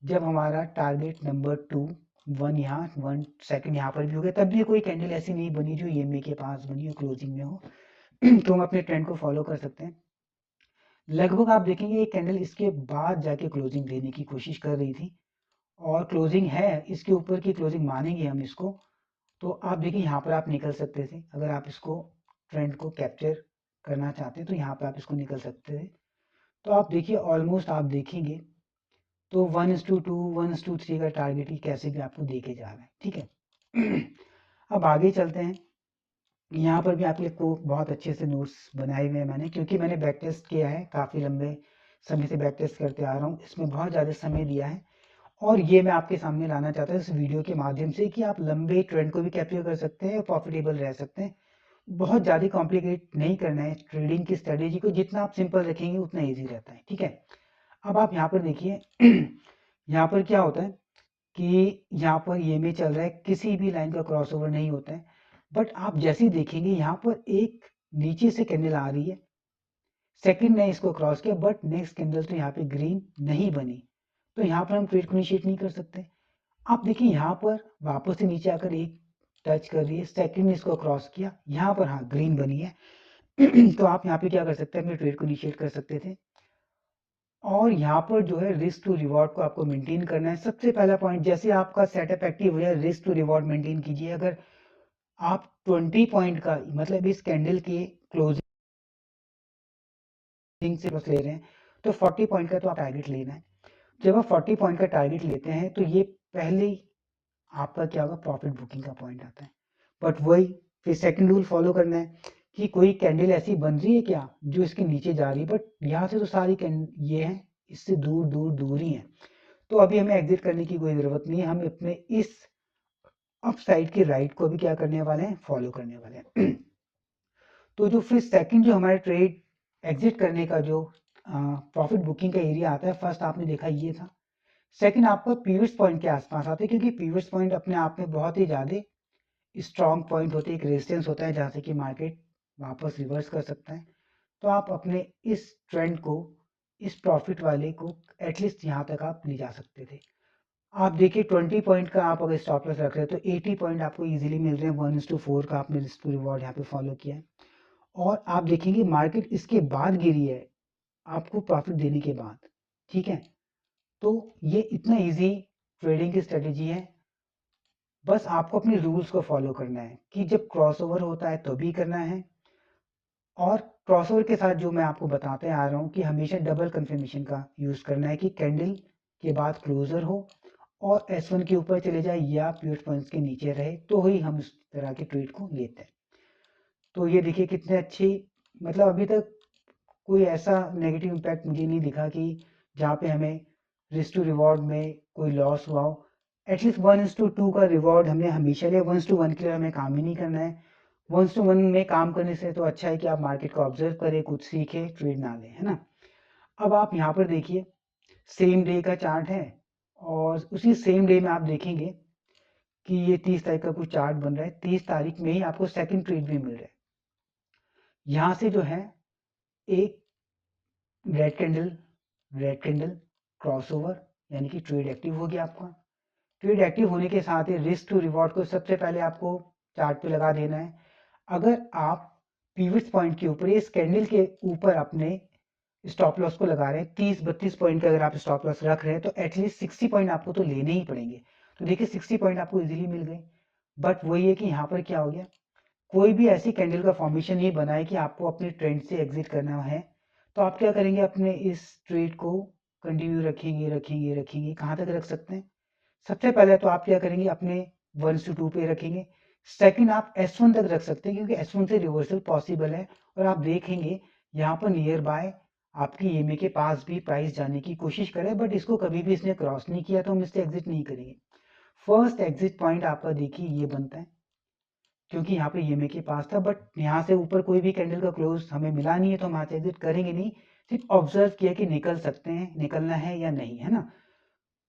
जब हमारा टारगेट नंबर 2 1 यहाँ 1 सेकंड यहाँ पर भी हो गया, तब भी कोई कैंडल ऐसी नहीं बनी जो ईएमए के पास बनी हो, क्लोजिंग में हो तो हम अपने ट्रेंड को फॉलो कर सकते हैं। लगभग आप देखेंगे ये कैंडल इसके बाद जाके क्लोजिंग देने की कोशिश कर रही थी, और क्लोजिंग है इसके ऊपर की क्लोजिंग मानेंगे हम इसको। तो आप देखिए यहाँ पर आप निकल सकते थे, अगर आप इसको ट्रेंड को कैप्चर करना चाहते हैं तो यहाँ पर आप इसको निकल सकते थे। तो आप देखिए ऑलमोस्ट आप देखेंगे तो 1:2 1:3 का टारगेट ही कैसे भी आपको देके जा रहा है, ठीक है। अब आगे चलते हैं, यहाँ पर भी आपके को बहुत अच्छे से नोट्स बनाए हुए हैं मैंने, क्योंकि मैंने बैक टेस्ट किया है, काफ़ी लंबे समय से बैक टेस्ट करते आ रहा हूँ, इसमें बहुत ज़्यादा समय दिया है। और ये मैं आपके सामने लाना चाहता हूँ इस वीडियो के माध्यम से कि आप लंबे ट्रेंड को भी कैप्चर कर सकते हैं और प्रॉफिटेबल रह सकते हैं। बहुत ज़्यादा कॉम्प्लिकेट नहीं करना है ट्रेडिंग की स्ट्रेटेजी को, जितना आप सिंपल रखेंगे उतना ईजी रहता है, ठीक है। अब आप यहाँ पर देखिए यहाँ पर क्या होता है कि यहाँ पर ये में चल रहा है, किसी भी लाइन का क्रॉसओवर नहीं होता है, बट आप जैसे ही देखेंगे यहाँ पर एक नीचे से कैंडल आ रही है, सेकंड ने इसको क्रॉस किया, बट नेक्स्ट कैंडल तो यहाँ पे ग्रीन नहीं बनी, तो यहाँ पर हम ट्रेड को इनिशिएट नहीं कर सकते। आप देखिए यहाँ पर वापस से नीचे आकर एक टच कर रही है, सेकंड ने इसको क्रॉस किया, यहाँ पर हाँ ग्रीन बनी है तो आप यहाँ पे क्या कर सकते हैं, अपने ट्रेड को इनिशिएट कर सकते थे। और यहाँ पर जो है रिस्क टू रिवॉर्ड को आपको मेंटेन करना है। सबसे पहला पॉइंट, जैसे आपका सेटअप एक्टिव हो जाए, रिस्क टू रिवॉर्ड मेंटेन कीजिए। अगर आप 20 पॉइंट का मतलब इस कैंडल के क्लोजिंग से बस ले रहे हैं, तो 40 पॉइंट का तो आप टारगेट लेना है। जब आप 40 पॉइंट का टारगेट लेते हैं तो ये पहले ही आपका क्या होगा, प्रॉफिट बुकिंग का पॉइंट आता है। बट वही फिर सेकंड रूल फॉलो करना है कि कोई कैंडल ऐसी बन रही है क्या जो इसके नीचे जा रही है, बट यहाँ से तो सारी ये है, इससे दूर दूर दूर ही है, तो अभी हमें एग्जिट करने की कोई ज़रूरत नहीं है। हम अपने इस अप साइड के राइट को भी क्या करने वाले हैं, फॉलो करने वाले हैं तो जो फिर सेकंड जो हमारे ट्रेड एग्जिट करने का जो प्रॉफिट बुकिंग का एरिया आता है, फर्स्ट आपने देखा ये था, सेकंड आपका पीवियर्स पॉइंट के आसपास आते हैं, क्योंकि पीवियर्स पॉइंट अपने आप में बहुत ही ज़्यादा स्ट्रॉन्ग पॉइंट होते हैं, एक रेजिस्टेंस होता है जहाँ से कि मार्केट वापस रिवर्स कर सकता है। तो आप अपने इस ट्रेंड को, इस प्रॉफिट वाले को एटलीस्ट यहाँ तक आप ले जा सकते थे। आप देखिए 20 पॉइंट का आप अगर स्टॉप लॉस रख रहे हैं तो 80 पॉइंट आपको इजीली मिल रहे हैं। 1:4 का आपने रिस्क टू रिवॉर्ड यहाँ पे फॉलो किया है। और आप देखेंगे मार्केट इसके बाद गिरी है आपको प्रॉफिट देने के बाद, ठीक है। तो ये इतना इजी ट्रेडिंग की स्ट्रेटेजी है। बस आपको अपने रूल्स को फॉलो करना है कि जब क्रॉसओवर होता है तो भी करना है, और क्रॉसओवर के साथ जो मैं आपको बताते आ रहा हूँ कि हमेशा डबल कंफर्मेशन का यूज करना है कि कैंडल के बाद क्लोजर हो और S1 के ऊपर चले जाए या पिवट पॉइंट्स के नीचे रहे, तो ही हम इस तरह के ट्रेड को लेते हैं। तो ये देखिए कितने अच्छी, मतलब अभी तक कोई ऐसा नेगेटिव इम्पैक्ट मुझे नहीं दिखा कि जहाँ पे हमें रिस्क टू रिवॉर्ड में कोई लॉस हुआ हो। एटलीस्ट 1:2 का रिवॉर्ड हमने हमेशा लिया। 1:1 के लिए हमें काम ही नहीं करना है। 1:1 में काम करने से तो अच्छा है कि आप मार्केट को ऑब्जर्व करें, कुछ सीखें, ट्रेड ना लें, है ना। अब आप यहाँ पर देखिए सेम डे का चार्ट है, और उसी सेम डे में आप देखेंगे कि ये 30 तारीख का कुछ चार्ट बन रहा है। 30 तारीख में ही आपको सेकंड ट्रेड भी मिल रहा है। यहाँ से जो है एक रेड कैंडल क्रॉसओवर, यानी कि ट्रेड एक्टिव हो गया आपका। ट्रेड एक्टिव होने के साथ ही रिस्क टू रिवॉर्ड को सबसे पहले आपको चार्ट पे लगा देना है। अगर आप पीविट्स पॉइंट के ऊपर, इस कैंडल के ऊपर अपने स्टॉप लॉस को लगा रहे हैं, 30-32 पॉइंट का अगर आप स्टॉप लॉस रख रहे हैं तो एटलीस्ट 60 पॉइंट आपको तो लेने ही पड़ेंगे। तो देखिए 60 पॉइंट आपको इजीली मिल गए। बट वही है कि यहाँ पर क्या हो गया, कोई भी ऐसी कैंडल का फॉर्मेशन नहीं बना है कि आपको अपने ट्रेंड से एग्जिट करना है। तो आप क्या करेंगे, अपने इस ट्रेड को कंटिन्यू रखेंगे रखेंगे रखेंगे, कहाँ तक रख सकते हैं। सबसे पहले तो आप क्या करेंगे, अपने 1:2 पे रखेंगे। सेकंड आप S1 तक रख सकते हैं क्योंकि S1 से रिवर्सल पॉसिबल है। और आप देखेंगे यहाँ पर नियर बाय आपकी EMA के पास भी प्राइस जाने की कोशिश करे, बट इसको कभी भी इसने क्रॉस नहीं किया तो हम इससे एग्जिट नहीं करेंगे। फर्स्ट एग्जिट पॉइंट आपका देखिए ये बनता है, क्योंकि यहाँ पे EMA के पास था, बट यहाँ से ऊपर कोई भी कैंडल का क्लोज हमें मिला नहीं है तो हम यहाँ से एग्जिट करेंगे नहीं। सिर्फ ऑब्जर्व किया कि निकल सकते हैं, निकलना है या नहीं, है ना।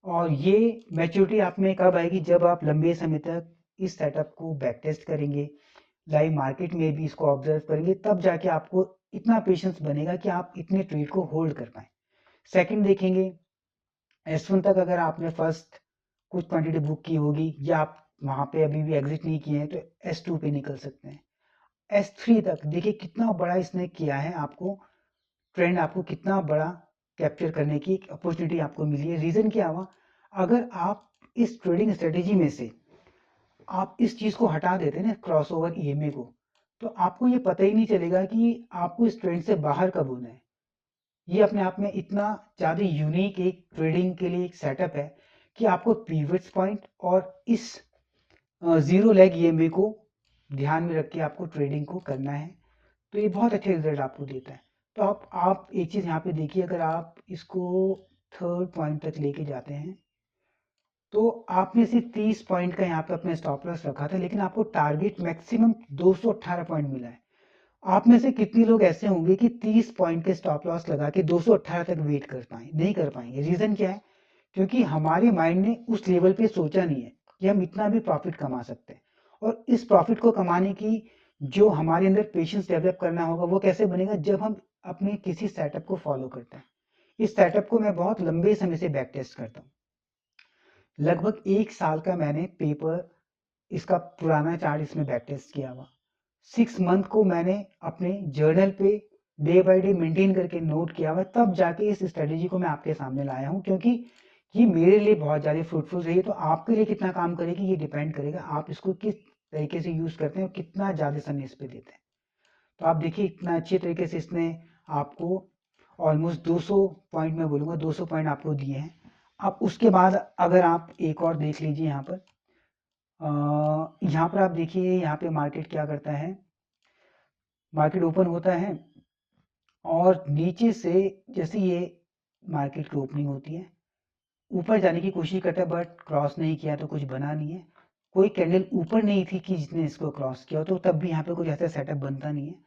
और ये मैच्योरिटी आप में कब आएगी, जब आप लंबे समय तक इस सेटअप को बैक टेस्ट करेंगे, लाइव मार्केट में भी इसको ऑब्जर्व करेंगे, तब जाके आपको इतना पेशेंस बनेगा कि आप इतने ट्रेड को होल्ड कर पाए। सेकंड देखेंगे S1 तक अगर आपने फर्स्ट कुछ क्वांटिटी बुक की होगी या आप वहां पे अभी भी एग्जिट नहीं किए हैं तो S2 पे निकल सकते हैं। S3 तक देखिए कितना बड़ा इसने किया है, आपको ट्रेंड आपको कितना बड़ा कैप्चर करने की अपॉर्चुनिटी आपको मिली है। रीजन क्या हुआ, अगर आप इस ट्रेडिंग स्ट्रेटेजी में से आप इस चीज को हटा देते हैं ना, क्रॉसओवर EMA को, तो आपको ये पता ही नहीं चलेगा कि आपको इस ट्रेंड से बाहर कब होना है। ये अपने आप में इतना ज़्यादा यूनिक एक ट्रेडिंग के लिए एक सेटअप है कि आपको पीवट्स पॉइंट और इस जीरो लेग EMA को ध्यान में रख के आपको ट्रेडिंग को करना है। तो ये बहुत अच्छे रिजल्ट आपको देता है। तो आप एक चीज़ यहाँ पे देखिए, अगर आप इसको थर्ड पॉइंट तक लेके जाते हैं तो आपने सिर्फ 30 पॉइंट का यहाँ पे अपना स्टॉप लॉस रखा था, लेकिन आपको टारगेट मैक्सिमम 218 पॉइंट मिला है। आप में से कितने लोग ऐसे होंगे कि 30 पॉइंट के स्टॉप लॉस लगा के 218 तक वेट कर पाए, नहीं कर पाएंगे। रीजन क्या है, क्योंकि हमारे माइंड ने उस लेवल पे सोचा नहीं है कि हम इतना भी प्रॉफिट कमा सकते हैं। और इस प्रॉफिट को कमाने की जो हमारे अंदर पेशेंस डेवलप करना होगा वो कैसे बनेगा, जब हम अपने किसी सेटअप को फॉलो करते हैं। इस सेटअप को मैं बहुत लंबे समय से बैक टेस्ट करता हूँ। लगभग 1 साल का मैंने पेपर, इसका पुराना चार्ट इसमें बैक टेस्ट किया हुआ। 6 मंथ को मैंने अपने जर्नल पे डे बाय डे मेंटेन करके नोट किया हुआ, तब जाके इस स्ट्रेटेजी को मैं आपके सामने लाया हूँ। क्योंकि ये मेरे लिए बहुत ज़्यादा फ्रूटफुल रही है। तो आपके लिए कितना काम करेगी ये डिपेंड करेगा आप इसको किस तरीके से यूज़ करते हैं और कितना ज़्यादा समय इस पे देते हैं। तो आप देखिए इतना अच्छे तरीके से इसने आपको ऑलमोस्ट 200 पॉइंट, मैं बोलूँगा 200 पॉइंट आपको दिए हैं। अब उसके बाद अगर आप एक और देख लीजिए यहाँ पर, यहाँ पर आप देखिए यहाँ पे मार्केट क्या करता है। मार्केट ओपन होता है और नीचे से जैसे ये मार्केट की ओपनिंग होती है, ऊपर जाने की कोशिश करता है, बट क्रॉस नहीं किया तो कुछ बना नहीं है। कोई कैंडल ऊपर नहीं थी कि जिसने इसको क्रॉस किया, तो तब भी यहाँ पे कुछ ऐसा सेटअप बनता नहीं है।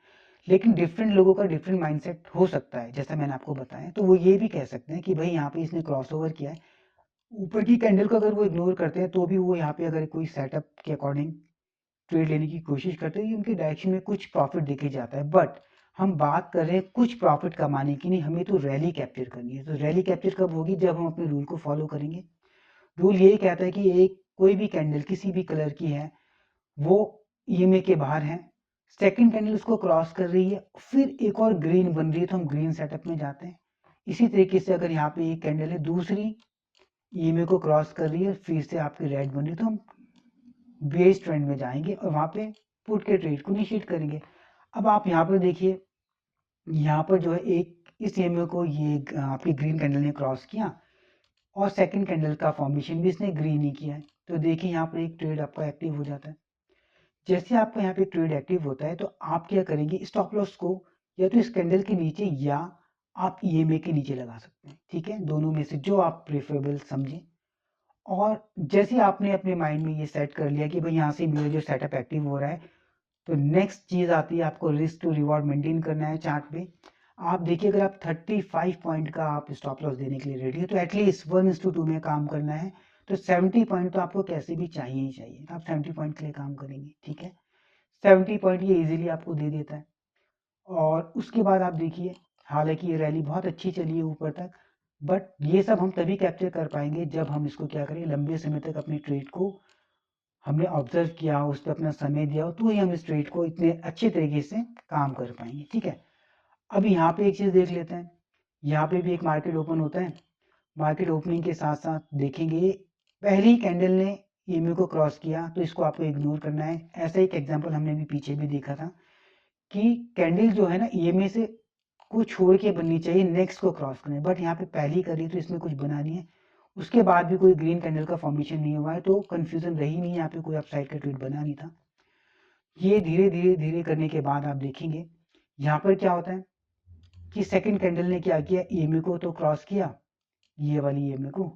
लेकिन डिफरेंट लोगों का डिफरेंट माइंडसेट हो सकता है, जैसा मैंने आपको बताया। तो वो ये भी कह सकते हैं कि भाई यहाँ पे इसने क्रॉस ओवर किया है, ऊपर की कैंडल को अगर वो इग्नोर करते हैं तो भी वो यहाँ पे अगर कोई सेटअप के अकॉर्डिंग ट्रेड लेने की कोशिश करते हैं, उनके डायरेक्शन में कुछ प्रॉफिट दिखे जाता है। बट हम बात कर रहे हैं कुछ प्रॉफिट कमाने की नहीं, हमें तो रैली कैप्चर करनी है। तो रैली कैप्चर कब होगी, जब हम अपने रूल को फॉलो करेंगे। रूल यही कहता है कि एक कोई भी कैंडल किसी भी कलर की है वो ईएमए के बाहर है, सेकंड कैंडल उसको क्रॉस कर रही है, फिर एक और ग्रीन बन रही है तो हम ग्रीन सेटअप में जाते हैं। इसी तरीके से अगर यहाँ पे एक कैंडल है दूसरी ईएमए को क्रॉस कर रही है फिर से आपकी रेड बन रही है तो हम बेस ट्रेंड में जाएंगे और वहां पे पुट के ट्रेड को इनिशिएट करेंगे। अब आप यहाँ पर देखिए, यहाँ पर जो है एक इस ईएमए को ये आपकी ग्रीन कैंडल ने क्रॉस किया और सेकंड कैंडल का फॉर्मेशन भी इसने ग्रीन ही किया है, तो देखिए यहाँ पर एक ट्रेड आपका एक्टिव हो जाता है। जैसे आपका यहाँ पे ट्रेड एक्टिव होता है तो आप क्या करेंगे, स्टॉप लॉस को या तो इस कैंडल के नीचे या आप ईएमए के नीचे लगा सकते हैं, ठीक है, दोनों में से जो आप प्रेफरेबल समझें। और जैसे आपने अपने माइंड में ये सेट कर लिया कि भाई यहाँ से मेरा जो सेटअप एक्टिव हो रहा है, तो नेक्स्ट चीज आती है आपको रिस्क टू रिवॉर्ड मेंटेन करना है चार्ट पे। आप देखिए अगर आप 35 पॉइंट का आप स्टॉप लॉस देने के लिए रेडी है तो एटलीस्ट 1:2 में काम करना है, तो 70 पॉइंट तो आपको कैसे भी चाहिए ही चाहिए, आप 70 पॉइंट के लिए काम करेंगे, ठीक है। 70 पॉइंट ये इजीली आपको दे देता है। और उसके बाद आप देखिए, हालांकि ये रैली बहुत अच्छी चली है ऊपर तक, बट ये सब हम तभी कैप्चर कर पाएंगे जब हम इसको क्या करें, लंबे समय तक अपने ट्रेड को हमने ऑब्जर्व किया, उस पर अपना समय दिया हो, तो ही हम इस ट्रेड को इतने अच्छे तरीके से काम कर पाएंगे, ठीक है। अब यहाँ पे एक चीज देख लेते हैं, यहाँ पे भी एक मार्केट ओपन होता है, मार्केट ओपनिंग के साथ साथ देखेंगे पहली कैंडल ने ईएमए को क्रॉस किया तो इसको आपको इग्नोर करना है। ऐसा एक एग्जांपल हमने भी पीछे भी देखा था कि कैंडल जो है ना ईएमए से को छोड़ के बननी चाहिए, नेक्स्ट को क्रॉस करना है, बट यहाँ पे पहली करी तो इसमें कुछ बना नहीं है, उसके बाद भी कोई ग्रीन कैंडल का फॉर्मेशन नहीं हुआ है तो कंफ्यूजन रही नहीं, यहाँ पे कोई अपसाइड का ट्रेड बना नहीं था। ये धीरे धीरे धीरे करने के बाद आप देखेंगे यहाँ पर क्या होता है कि सेकंड कैंडल ने क्या किया, ईएमए को तो क्रॉस किया, ये वाली ईएमए को,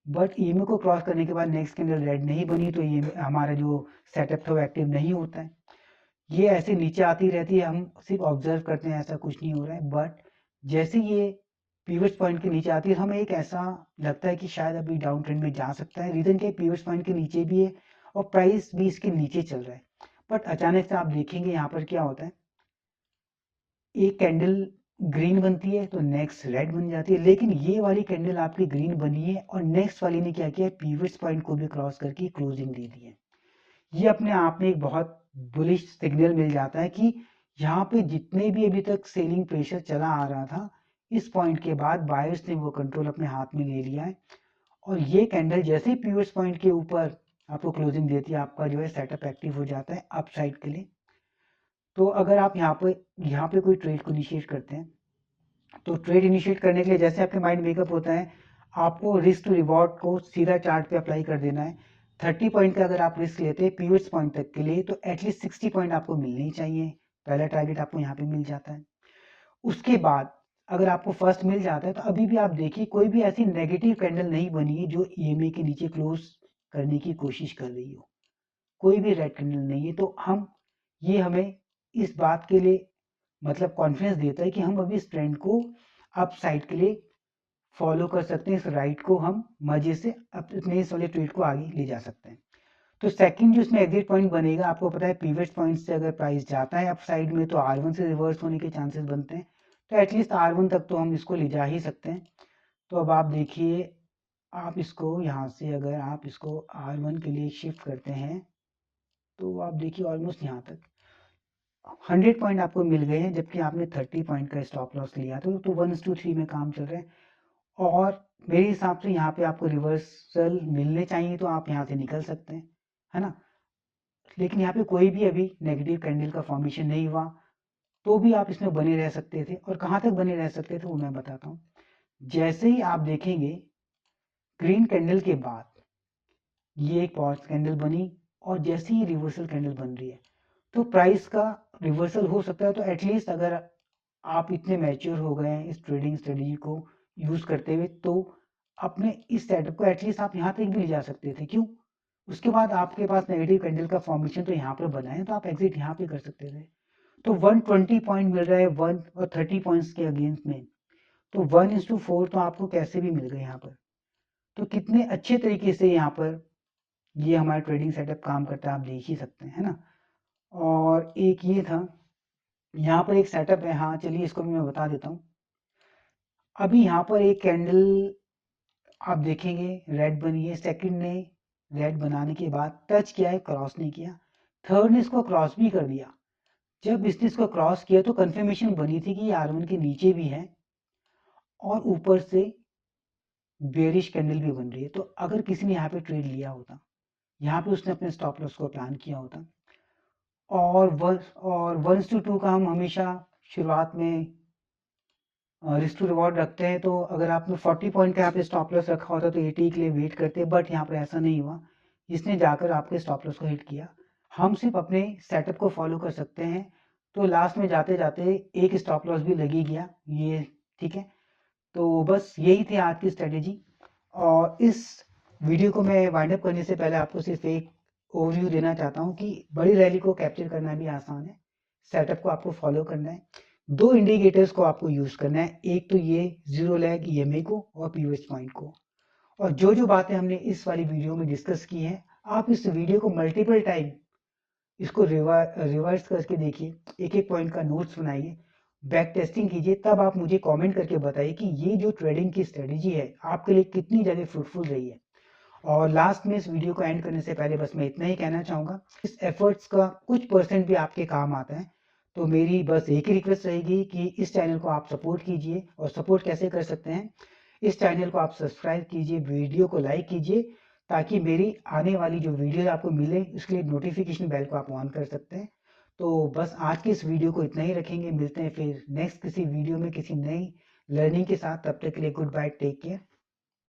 बट ईएमए को क्रॉस करने के बाद नेक्स्ट कैंडल रेड नहीं बनी तो ये हमारा जो सेटअप था वो एक्टिव नहीं होता है। ये ऐसे नीचे आती रहती है, हम सिर्फ ऑब्जर्व करते हैं ऐसा कुछ नहीं हो रहा है, बट जैसे ये पीवट पॉइंट के नीचे आती है हमें एक ऐसा लगता है कि शायद अभी डाउन ट्रेंड में जा सकता है, रीजन के पीवट पॉइंट के नीचे भी है और प्राइस भी इसके नीचे चल रहा है। बट अचानक से आप देखेंगे यहाँ पर क्या होता है, एक कैंडल ग्रीन बनती है तो नेक्स्ट रेड बन जाती है, लेकिन ये वाली कैंडल आपकी ग्रीन बनी है और नेक्स्ट वाली ने क्या किया, पीवट पॉइंट को भी क्रॉस करके क्लोजिंग दे दी है। ये अपने आप में एक बहुत बुलिश सिग्नल मिल जाता है कि यहाँ पे जितने भी अभी तक सेलिंग प्रेशर चला आ रहा था, इस पॉइंट के बाद बायर्स ने वो कंट्रोल अपने हाथ में ले लिया है और ये कैंडल जैसे ही पीवट पॉइंट के ऊपर आपको क्लोजिंग देती है, आपका जो है सेटअप एक्टिव हो जाता है अप साइड के लिए। तो अगर आप यहाँ पे कोई ट्रेड को इनिशिएट करते हैं, तो ट्रेड इनिशिएट करने के लिए जैसे आपके माइंड मेकअप होता है, आपको रिस्क टू रिवॉर्ड को सीधा चार्ट पे अप्लाई कर देना है। 30 पॉइंट का अगर आप रिस्क लेते हैं पीवट पॉइंट तक के लिए तो एटलीस्ट 60 पॉइंट आपको मिलने ही चाहिए, पहला टारगेट आपको यहाँ पे मिल जाता है। उसके बाद अगर आपको फर्स्ट मिल जाता है तो अभी भी आप देखिए कोई भी ऐसी नेगेटिव कैंडल नहीं बनी है जो ईएमए के नीचे क्लोज करने की कोशिश कर रही हो, कोई भी रेड कैंडल नहीं है, तो हम ये हमें इस बात के लिए मतलब कॉन्फिडेंस देता है कि हम अभी इस ट्रेंड को अप साइड के लिए फॉलो कर सकते हैं, इस राइट को हम मजे से अपने इस वाले ट्रेड को आगे ले जा सकते हैं। तो सेकंड जो इसमें एग्जिट पॉइंट बनेगा, आपको पता है पीवट पॉइंट से अगर प्राइस जाता है अप साइड में तो R1 से रिवर्स होने के चांसेस बनते हैं, तो एटलीस्ट R1 तक तो हम इसको ले जा ही सकते हैं। तो अब आप देखिए, आप इसको यहाँ से अगर आप इसको R1 के लिए शिफ्ट करते हैं तो आप देखिए ऑलमोस्ट यहाँ तक 100 पॉइंट आपको मिल गए हैं, जबकि आपने 30 पॉइंट का स्टॉप लॉस लिया था, तो 1:3 में काम चल रहा है। और मेरे हिसाब से यहाँ पे आपको रिवर्सल मिलने चाहिए तो आप यहाँ से निकल सकते हैं, है ना। लेकिन यहाँ पे कोई भी अभी नेगेटिव कैंडल का फॉर्मेशन नहीं हुआ, तो भी आप इसमें बने रह सकते थे, और कहाँ तक बने रह सकते थे वो मैं बताता हूँ। जैसे ही आप देखेंगे ग्रीन कैंडल के बाद ये एक पॉज कैंडल बनी और जैसे ही रिवर्सल कैंडल बन रही है तो प्राइस का रिवर्सल हो सकता है, तो एटलीस्ट अगर आप इतने मैच्योर हो गए हैं इस ट्रेडिंग स्ट्रेटजी को यूज करते हुए तो अपने इस सेटअप को एटलीस्ट आप यहाँ तक भी ले जा सकते थे, क्यों, उसके बाद आपके पास नेगेटिव कैंडल का फॉर्मेशन तो यहाँ पर बना है तो आप एग्जिट यहाँ पे कर सकते थे। तो 120 पॉइंट मिल रहा है 1 और 30 पॉइंट्स के अगेंस्ट में, तो 1:4 तो आपको कैसे भी मिल गए यहाँ पर। तो कितने अच्छे तरीके से यहाँ पर ये हमारा ट्रेडिंग सेटअप काम करता है आप देख ही सकते हैं, है ना। और एक ये था, यहाँ पर एक सेटअप है, हाँ चलिए इसको भी मैं बता देता हूँ। अभी यहाँ पर एक कैंडल आप देखेंगे रेड बनी है, सेकंड ने रेड बनाने के बाद टच किया है, क्रॉस नहीं किया, थर्ड ने इसको क्रॉस भी कर दिया। जब इसने इसको क्रॉस किया तो कंफर्मेशन बनी थी कि ये R1 के नीचे भी है और ऊपर से बेरिश कैंडल भी बन रही है। तो अगर किसी ने यहाँ पे ट्रेड लिया होता, यहाँ पे उसने अपने स्टॉप लॉस को प्लान किया होता, और 1:2 का हम हमेशा शुरुआत में रिस्क टू रिवॉर्ड रखते हैं। तो अगर आपने 40 पॉइंट का यहाँ पे स्टॉप लॉस रखा होता तो 80 के लिए वेट करते, बट यहाँ पर ऐसा नहीं हुआ। इसने जाकर आपके स्टॉप लॉस को हिट किया। हम सिर्फ अपने सेटअप को फॉलो कर सकते हैं। तो लास्ट में जाते जाते एक स्टॉप लॉस भी लगी गया ये, ठीक है। तो बस यही थी आज की स्ट्रेटेजी। और इस वीडियो को मैं वाइंड अप करने से पहले आपको सिर्फ एक ओवरव्यू देना चाहता हूँ कि बड़ी रैली को कैप्चर करना भी आसान है। सेटअप को आपको फॉलो करना है। दो इंडिकेटर्स को आपको यूज करना है, एक तो ये जीरो लैग EMA को और पीवीएस पॉइंट को। और जो जो बातें हमने इस वाली वीडियो में डिस्कस की हैं, आप इस वीडियो को मल्टीपल टाइम इसको रिवर्स करके देखिए, एक एक पॉइंट का नोट्स बनाइए, बैक टेस्टिंग कीजिए, तब आप मुझे कमेंट करके बताइए कि ये जो ट्रेडिंग की स्ट्रेटेजी है आपके लिए कितनी ज़्यादा फ्रूटफुल रही है। और लास्ट में इस वीडियो को एंड करने से पहले बस मैं इतना ही कहना चाहूँगा, इस एफर्ट्स का कुछ परसेंट भी आपके काम आता है। तो मेरी बस एक ही रिक्वेस्ट रहेगी कि इस चैनल को आप सपोर्ट कीजिए। और सपोर्ट कैसे कर सकते हैं, इस चैनल को आप सब्सक्राइब कीजिए, वीडियो को लाइक कीजिए, ताकि मेरी आने वाली जो वीडियो आपको मिले उसके लिए नोटिफिकेशन बेल को आप ऑन कर सकते हैं। तो बस आज की इस वीडियो को इतना ही रखेंगे, मिलते हैं फिर नेक्स्ट किसी वीडियो में किसी नई लर्निंग के साथ। तब तक के लिए गुड बाय, टेक केयर।